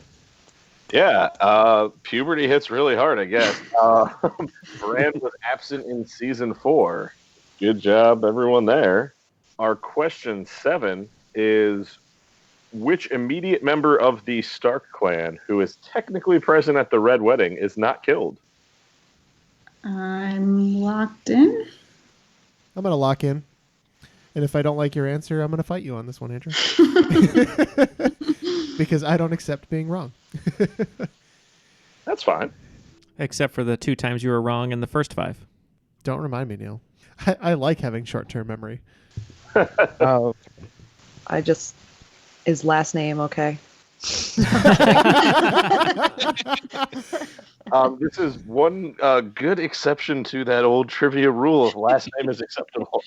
Yeah, puberty hits really hard, I guess. Bran was absent in season 4. Good job, everyone there. Our question 7 is, which immediate member of the Stark clan who is technically present at the Red Wedding is not killed? I'm locked in. I'm going to lock in. And if I don't like your answer, I'm going to fight you on this one, Andrew. Because I don't accept being wrong. That's fine. Except for the 2 times you were wrong in the first 5. Don't remind me, Neil. I like having short-term memory. Oh. His last name, okay? This is one good exception to that old trivia rule of last name is acceptable.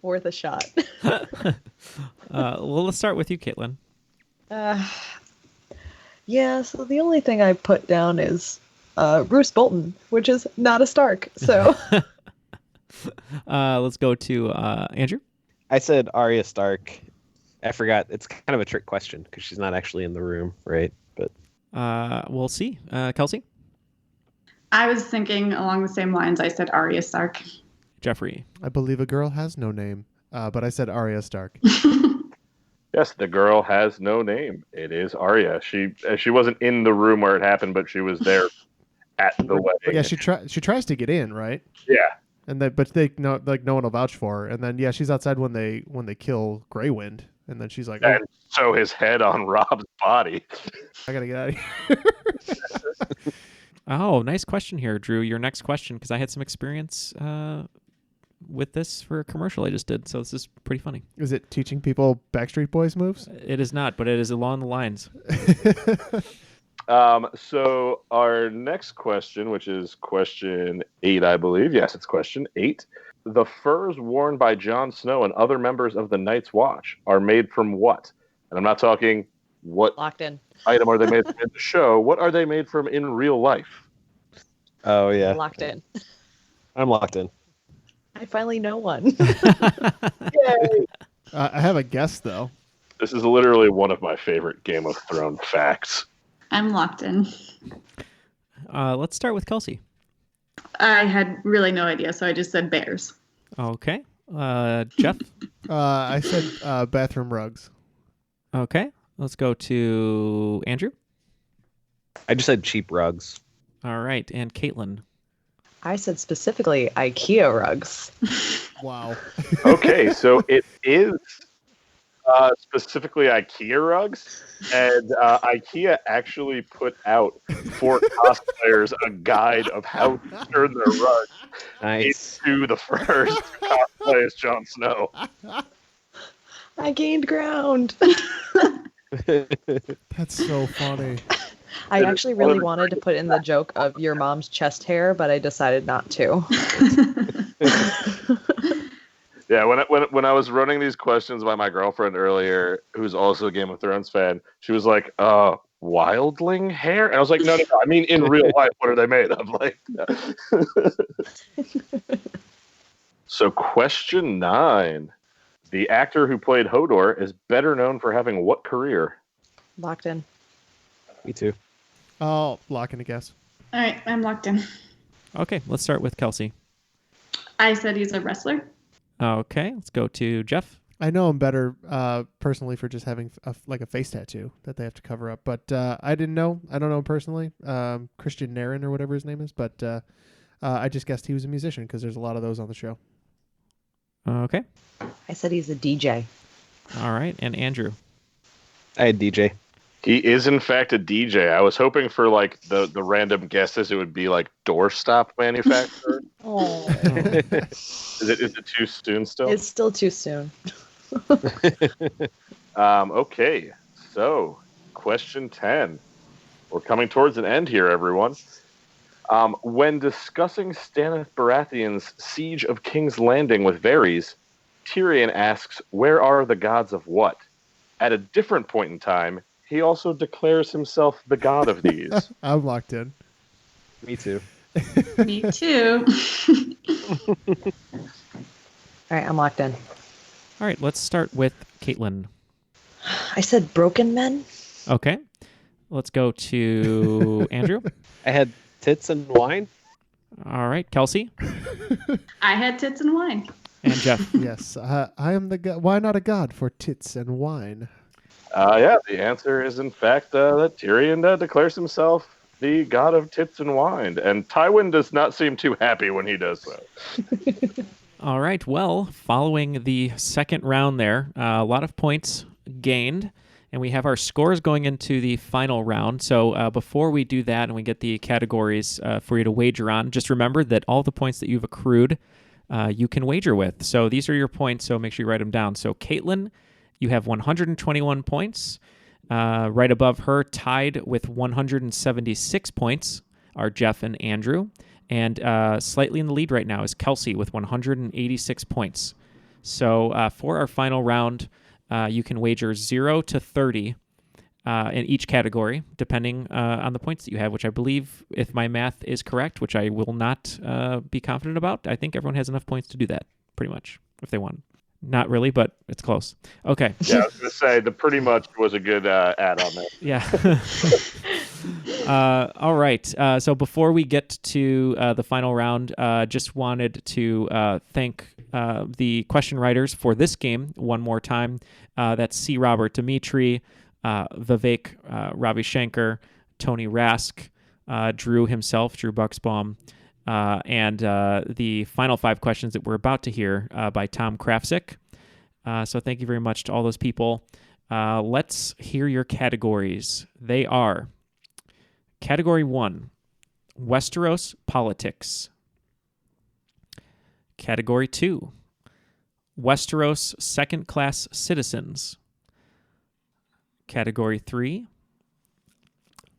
Worth a shot. Well, let's start with you, Caitlin. Yeah, so the only thing I put down is Roose Bolton, which is not a Stark. So let's go to Andrew. I said Arya Stark. I forgot. It's kind of a trick question because she's not actually in the room, right? But we'll see. Kelsey? I was thinking along the same lines. I said Arya Stark. Jeffrey? I believe a girl has no name, but I said Arya Stark. Yes, the girl has no name. It is Arya. She wasn't in the room where it happened, but she was there at the wedding. Yeah, she tries to get in, right? Yeah. And no one will vouch for her. And then she's outside when they kill Greywind, and then she's like, and so his head on Rob's body. I gotta get out of here. Oh, nice question here, Drew. Your next question, because I had some experience with this for a commercial I just did, so this is pretty funny. Is it teaching people Backstreet Boys moves? It is not, but it is along the lines. So our next question, which is question 8, I believe. Yes, it's question 8. The furs worn by Jon Snow and other members of the Night's Watch are made from what? And I'm not talking what locked in item are they made from in the show. What are they made from in real life? Oh, yeah. Locked in. I'm locked in. I finally know one. Yay! I have a guess, though. This is literally one of my favorite Game of Thrones facts. I'm locked in. Let's start with Kelsey. I had really no idea, so I just said bears. Okay. Jeff? I said bathroom rugs. Okay. Let's go to Andrew. I just said cheap rugs. All right. And Caitlin? I said specifically IKEA rugs. Wow. Okay, so it is specifically IKEA rugs, and IKEA actually put out for cosplayers a guide of how to turn their rugs into the first cosplay as Jon Snow. I gained ground. That's so funny. I actually really wanted to put in the joke of your mom's chest hair, but I decided not to. Yeah, when I was running these questions by my girlfriend earlier, who's also a Game of Thrones fan, she was like, wildling hair? And I was like, no, I mean in real life, what are they made of? Like, So question 9. The actor who played Hodor is better known for having what career? Locked in. Me too. I'll lock in a guess. All right, I'm locked in. Okay, let's start with Kelsey. I said he's a wrestler. Okay, let's go to Jeff. I know him better personally for just having a face tattoo that they have to cover up, but I don't know him personally. Christian Nairn or whatever his name is, but I just guessed he was a musician because there's a lot of those on the show. Okay. I said he's a DJ. All right, and Andrew. I had DJ. He is in fact a DJ. I was hoping for like the random guesses. It would be like doorstop manufacturer. Oh. Is it too soon still? It's still too soon. Okay, so question 10. We're coming towards an end here, everyone. When discussing Stannis Baratheon's siege of King's Landing with Varys, Tyrion asks, "Where are the gods of what?" At a different point in time, he also declares himself the god of these. I'm locked in. Me too. Me too. All right, I'm locked in. All right, let's start with Caitlin. I said broken men. Okay. Let's go to Andrew. I had tits and wine. All right, Kelsey. I had tits and wine. And Jeff. Yes, I am the god. Why not a god for tits and wine? Yeah, the answer is in fact that Tyrion declares himself the god of tits and wine, and Tywin does not seem too happy when he does so. All right, well, following the second round there, a lot of points gained, and we have our scores going into the final round. So before we do that and we get the categories for you to wager on, just remember that all the points that you've accrued, you can wager with. So these are your points, so make sure you write them down. So Caitlin, you have 121 points. Right above her, tied with 176 points, are Jeff and Andrew. And slightly in the lead right now is Kelsey with 186 points. So for our final round, you can wager 0 to 30 in each category, depending on the points that you have, which I believe, if my math is correct, which I will not be confident about, I think everyone has enough points to do that, pretty much, if they want. Not really, but it's close. Okay. Yeah, I was going to say, the pretty much was a good add-on there. Yeah. All right. So before we get to the final round, just wanted to thank the question writers for this game one more time. That's C. Robert Dimitri, Vivek Ravi Shankar, Tony Rask, Drew himself, Drew Buxbaum, and the final 5 questions that we're about to hear by Tom Krafzik. So thank you very much to all those people. Let's hear your categories. They are Category 1, Westeros Politics. Category 2, Westeros Second-Class Citizens. Category 3,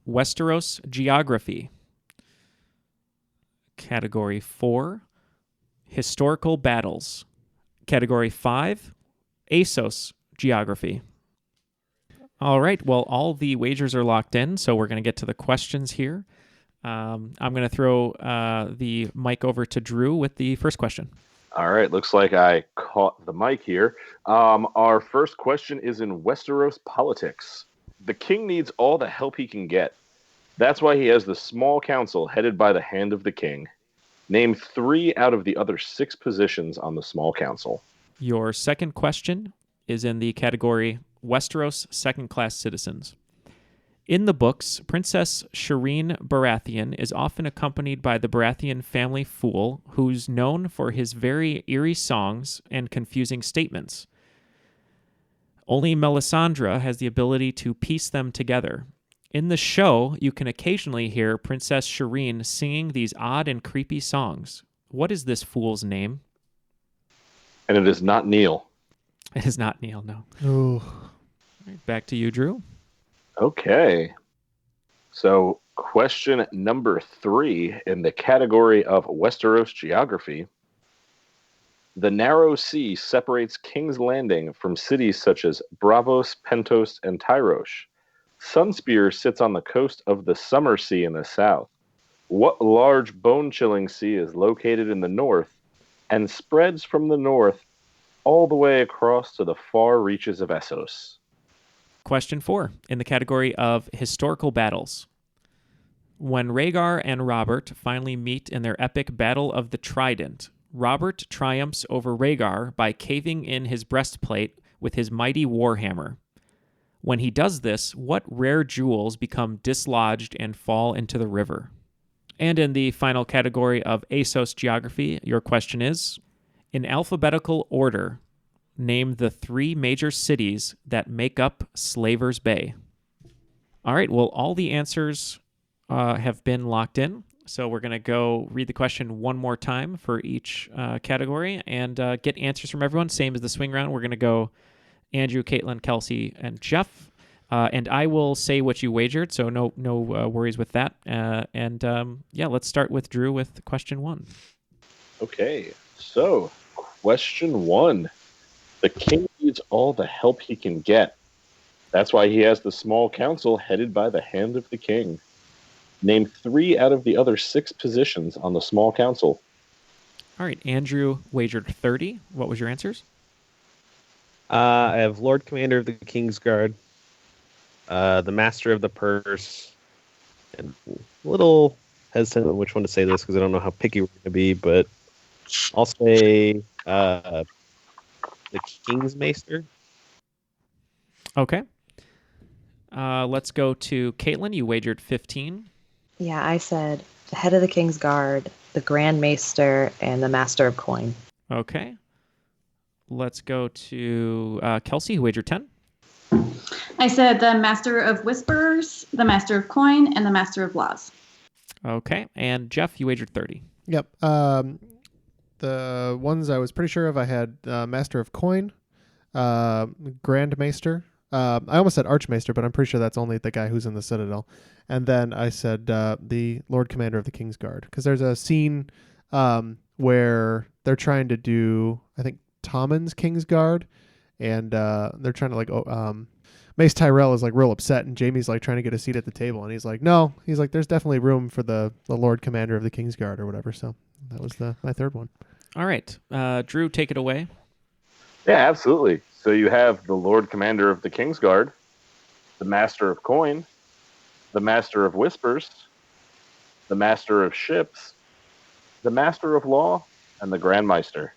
Westeros Geography. Category 4, Historical Battles. Category 5, ASOS Geography. All right, well, all the wagers are locked in, so we're going to get to the questions here. I'm going to throw the mic over to Drew with the first question. All right, looks like I caught the mic here. Our first question is in Westeros politics. The king needs all the help he can get. That's why he has the small council headed by the hand of the king. Name 3 out of the other 6 positions on the small council. Your second question is in the category Westeros Second-Class Citizens. In the books, Princess Shireen Baratheon is often accompanied by the Baratheon family fool, who's known for his very eerie songs and confusing statements. Only Melisandre has the ability to piece them together. In the show, you can occasionally hear Princess Shireen singing these odd and creepy songs. What is this fool's name? And it is not Neil. It is not Neil, no. Ooh. All right, back to you, Drew. Okay. So, question number 3 in the category of Westeros geography. The narrow sea separates King's Landing from cities such as Braavos, Pentos, and Tyrosh. Sunspear sits on the coast of the Summer Sea in the south. What large bone-chilling sea is located in the north and spreads from the north all the way across to the far reaches of Essos? Question 4, in the category of historical battles. When Rhaegar and Robert finally meet in their epic Battle of the Trident, Robert triumphs over Rhaegar by caving in his breastplate with his mighty warhammer. When he does this, what rare jewels become dislodged and fall into the river? And in the final category of ASOS geography, your question is, in alphabetical order, name the 3 major cities that make up Slaver's Bay. All right, well, all the answers have been locked in, so we're going to go read the question one more time for each category and get answers from everyone, same as the swing round. We're going to go Andrew, Caitlin, Kelsey, and Jeff. And I will say what you wagered, so no worries with that. Let's start with Drew with question 1. Okay, so question 1. The king needs all the help he can get. That's why he has the small council headed by the hand of the king. Name 3 out of the other 6 positions on the small council. All right, Andrew wagered 30. What was your answers? I have Lord Commander of the Kingsguard, the Master of the Purse, and a little hesitant on which one to say this because I don't know how picky we're going to be, but I'll say the Kingsmaester. Okay. Let's go to Caitlin. You wagered 15. Yeah, I said the head of the King's Guard, the Grand Maester, and the Master of Coin. Okay. Let's go to Kelsey, who wagered 10. I said the Master of Whisperers, the Master of Coin, and the Master of Laws. Okay. And Jeff, you wagered 30. Yep. The ones I was pretty sure of, I had Master of Coin, Grand Maester. I almost said Archmaester, but I'm pretty sure that's only the guy who's in the Citadel. And then I said the Lord Commander of the Kingsguard, because there's a scene where they're trying to do, I think, Tommen's Kingsguard, and they're trying to Mace Tyrell is real upset, and Jaime's trying to get a seat at the table, and he's like, no, he's like, there's definitely room for the Lord Commander of the Kingsguard or whatever. So that was my third one. All right, Drew, take it away. Yeah, absolutely. So you have the Lord Commander of the Kingsguard, the Master of Coin, the Master of Whispers, the Master of Ships, the Master of Law, and the Grand Maester.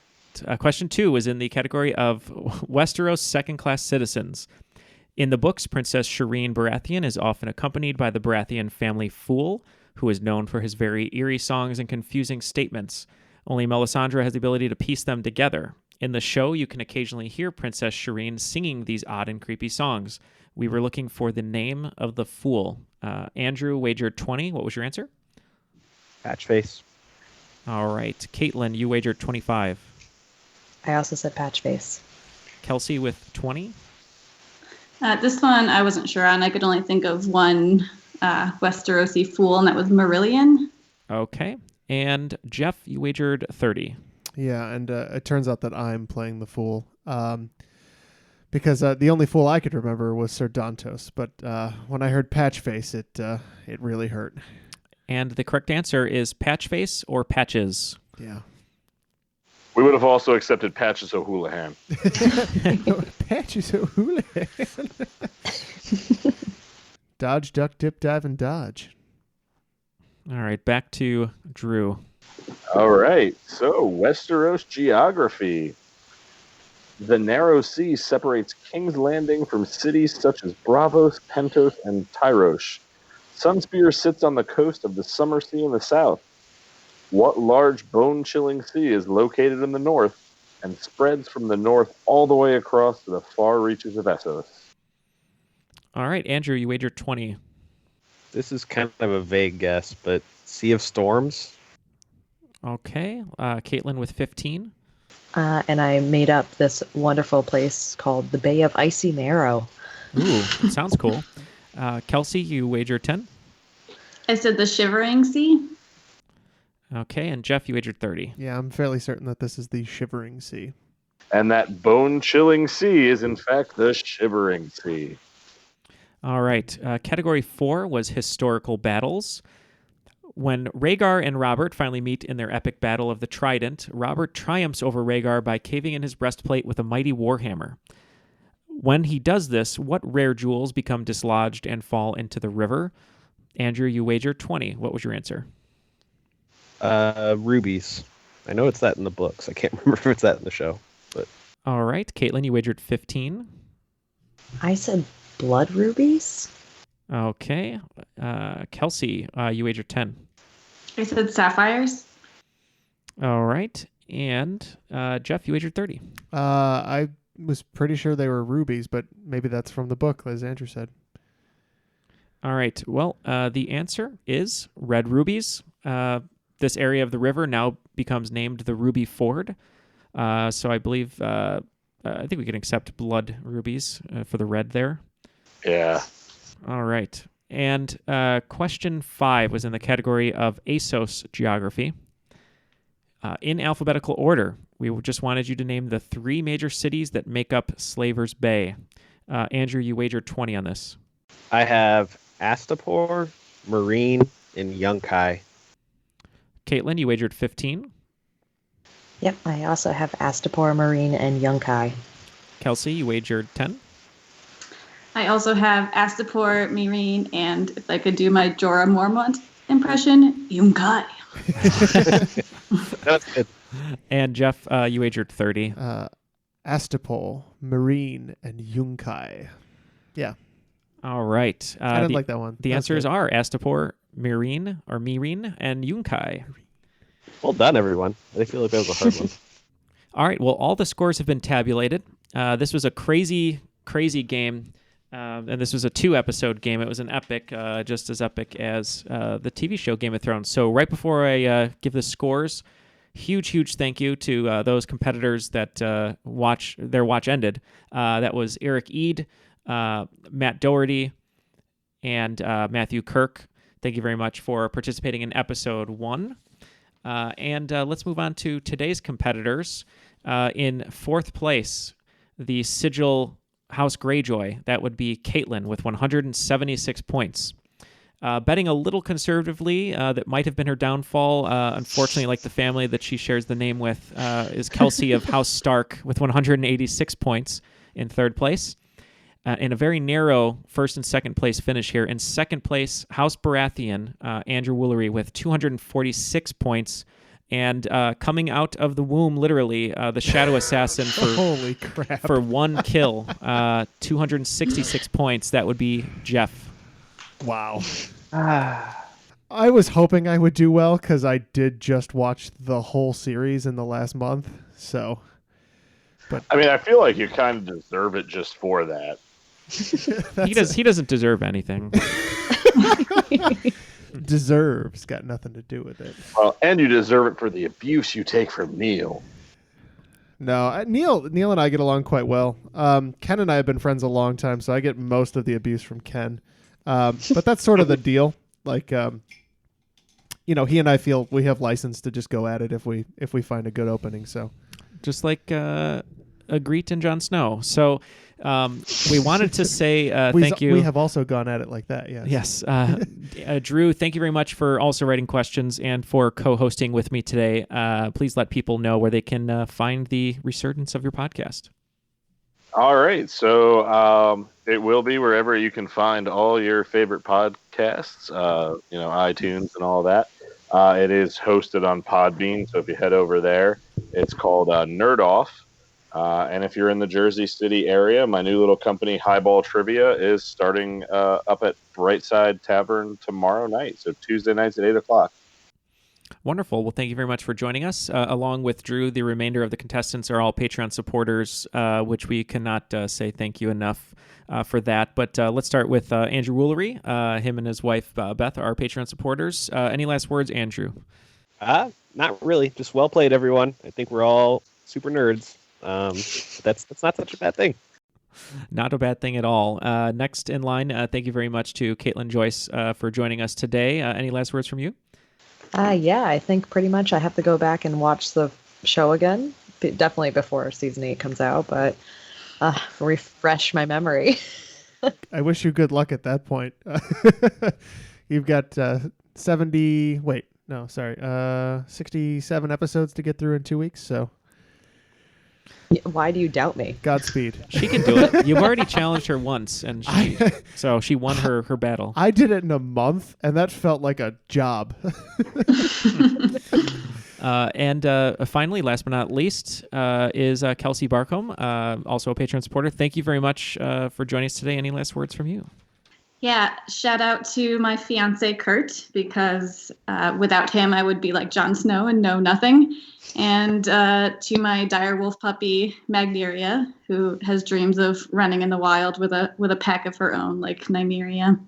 Question 2 is in the category of Westeros second-class citizens. In the books, Princess Shireen Baratheon is often accompanied by the Baratheon family fool, who is known for his very eerie songs and confusing statements. Only Melisandre has the ability to piece them together. In the show, you can occasionally hear Princess Shireen singing these odd and creepy songs. We were looking for the name of the fool. Andrew wagered 20. What was your answer? Patchface. All right. Caitlin, you wagered 25. I also said Patchface. Kelsey with 20. This one I wasn't sure on. I could only think of one Westerosi fool, and that was Marillion. Okay. And Jeff, you wagered 30. Yeah, and it turns out that I'm playing the fool. Because the only fool I could remember was Sir Dantos. But when I heard Patchface, it really hurt. And the correct answer is Patchface or Patches. Yeah. We would have also accepted Patches O'Houlihan. Patches O'Houlihan. Dodge, duck, dip, dive, and dodge. All right, back to Drew. All right, so Westeros geography. The narrow sea separates King's Landing from cities such as Bravos, Pentos, and Tyrosh. Sunspear sits on the coast of the Summer Sea in the south. What large bone-chilling sea is located in the north and spreads from the north all the way across to the far reaches of Essos? All right, Andrew, you wagered 20. This is kind of a vague guess, but Sea of Storms? Okay. Caitlin with 15. And I made up this wonderful place called the Bay of Icy Narrow. Ooh, sounds cool. Kelsey, you wagered 10. I said the Shivering Sea. Okay, and Jeff, you wagered 30. Yeah, I'm fairly certain that this is the Shivering Sea. And that bone-chilling sea is, in fact, the Shivering Sea. All right. Category 4 was historical battles. When Rhaegar and Robert finally meet in their epic battle of the Trident, Robert triumphs over Rhaegar by caving in his breastplate with a mighty warhammer. When he does this, what rare jewels become dislodged and fall into the river? Andrew, you wager 20. What was your answer? Rubies. I know it's that in the books. I can't remember if it's that in the show. But all right. Caitlin, you wagered 15. I said blood rubies. Okay. Kelsey, you wagered 10. I said sapphires. All right. And Jeff, you wagered 30. I was pretty sure they were rubies, but maybe that's from the book, as Andrew said. All right. Well, the answer is red rubies. This area of the river now becomes named the Ruby Ford. So I believe, I think we can accept blood rubies for the red there. Yeah. All right. And question 5 was in the category of ASOS geography. In alphabetical order, we just wanted you to name the 3 major cities that make up Slaver's Bay. Andrew, you wagered 20 on this. I have Astapor, Marine, and Yunkai. Caitlin, you wagered 15. Yep, I also have Astapor, Marine, and Yunkai. Kelsey, you wagered 10. I also have Astapor, Marine, and if I could do my Jorah Mormont impression, Yunkai. That's good. And Jeff, you wagered 30. Astapor, Marine, and Yunkai. Yeah. All right. I didn't like that one. The answers are Astapor, Mireen, and Yunkai. Well done, everyone. I feel like that was a hard one. All right. Well, all the scores have been tabulated. This was a crazy, crazy game. And this was a 2-episode game. It was an epic, just as epic as the TV show Game of Thrones. So right before I give the scores, huge thank you to those competitors that their watch ended. That was Eric Eade, Matt Doherty, and Matthew Kirk. Thank you very much for participating in episode 1. And let's move on to today's competitors. In 4th place, the Sigil House Greyjoy. That would be Caitlin with 176 points. Betting a little conservatively, that might have been her downfall. Unfortunately, like the family that she shares the name with, is Kelsey of House Stark with 186 points in 3rd place. In a very narrow 1st and 2nd place finish here. In 2nd place, House Baratheon, Andrew Woolery with 246 points. And coming out of the womb, literally, the Shadow Assassin Holy crap. for 1 kill, 266 points. That would be Jeff. Wow. I was hoping I would do well because I did just watch the whole series in the last month. So, but I mean, I feel like you kind of deserve it just for that. He doesn't deserve anything. Deserves got nothing to do with it. Well, and you deserve it for the abuse you take from Neil. No, Neil and I get along quite well. Ken and I have been friends a long time, so I get most of the abuse from Ken. But that's sort of the deal. Like, he and I feel we have license to just go at it if we find a good opening. So, just like Ygritte and Jon Snow. So. We wanted to say thank you. We have also gone at it like that, yes. Yes. Drew, thank you very much for also writing questions and for co-hosting with me today. Please let people know where they can find the resurgence of your podcast. All right. So it will be wherever you can find all your favorite podcasts, iTunes and all that. It is hosted on Podbean. So if you head over there, it's called Nerd Off. And if you're in the Jersey City area, my new little company, Highball Trivia, is starting up at Brightside Tavern tomorrow night. So Tuesday nights at 8 o'clock. Wonderful. Well, thank you very much for joining us. Along with Drew, the remainder of the contestants are all Patreon supporters, which we cannot say thank you enough for that. But let's start with Andrew Woolery. Him and his wife, Beth, are Patreon supporters. Any last words, Andrew? Not really. Just well played, everyone. I think we're all super nerds. That's not such a bad thing. Not a bad thing at all. Next in line, thank you very much to Caitlin Joyce for joining us today. Any last words from you? Yeah, I think pretty much I have to go back and watch the show again. Definitely before season 8 comes out, but refresh my memory. I wish you good luck at that point. You've got 67 episodes to get through in 2 weeks, so... Why do you doubt me? Godspeed. She can do it. You've already challenged her once, and so she won her battle. I did it in a month, and that felt like a job. And finally, last but not least, is Kelsey Barcomb, also a Patreon supporter. Thank you very much for joining us today. Any last words from you? Yeah, shout out to my fiance Kurt, because without him I would be like Jon Snow and know nothing. And to my direwolf puppy Magneria, who has dreams of running in the wild with a pack of her own, like Nymeria.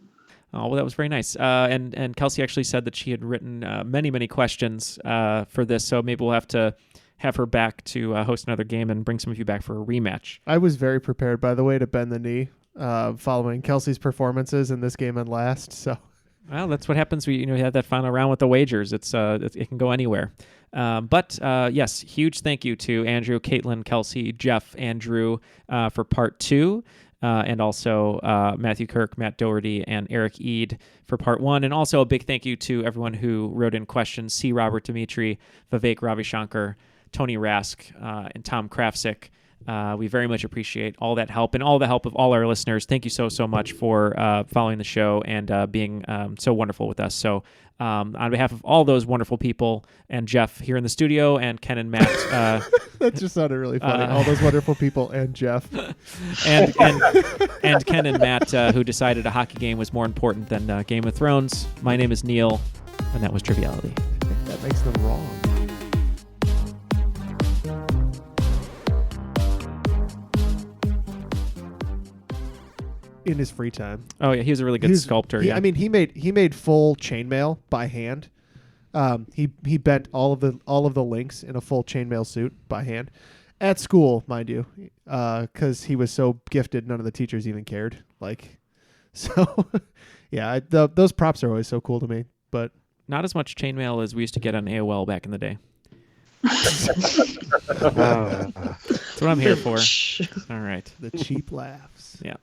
Oh, well, that was very nice. And Kelsey actually said that she had written many questions for this, so maybe we'll have to have her back to host another game and bring some of you back for a rematch. I was very prepared, by the way, to bend the knee following Kelsey's performances in this game and last. So, well, that's what happens. We have that final round with the wagers. It can go anywhere. But yes, huge thank you to Andrew, Caitlin, Kelsey, Jeff, Andrew for part 2. And also Matthew Kirk, Matt Doherty, and Eric Eade for part 1. And also a big thank you to everyone who wrote in questions: C. Robert Dimitri, Vivek Ravishankar, Tony Rask, and Tom Krafsick. We very much appreciate all that help and all the help of all our listeners. Thank you so much for following the show and being so wonderful with us. So on behalf of all those wonderful people and Jeff here in the studio and Ken and Matt. That just sounded really funny. All those wonderful people and Jeff. and Ken and Matt who decided a hockey game was more important than Game of Thrones. My name is Neil, and that was Triviality. I think that makes them wrong. In his free time. Oh yeah, he was a really good sculptor. I mean, he made full chainmail by hand. He bent all of the links in a full chainmail suit by hand at school, mind you, because he was so gifted. None of the teachers even cared. So yeah, those props are always so cool to me. But not as much chainmail as we used to get on AOL back in the day. That's what I'm here for. All right, the cheap laughs. Yeah.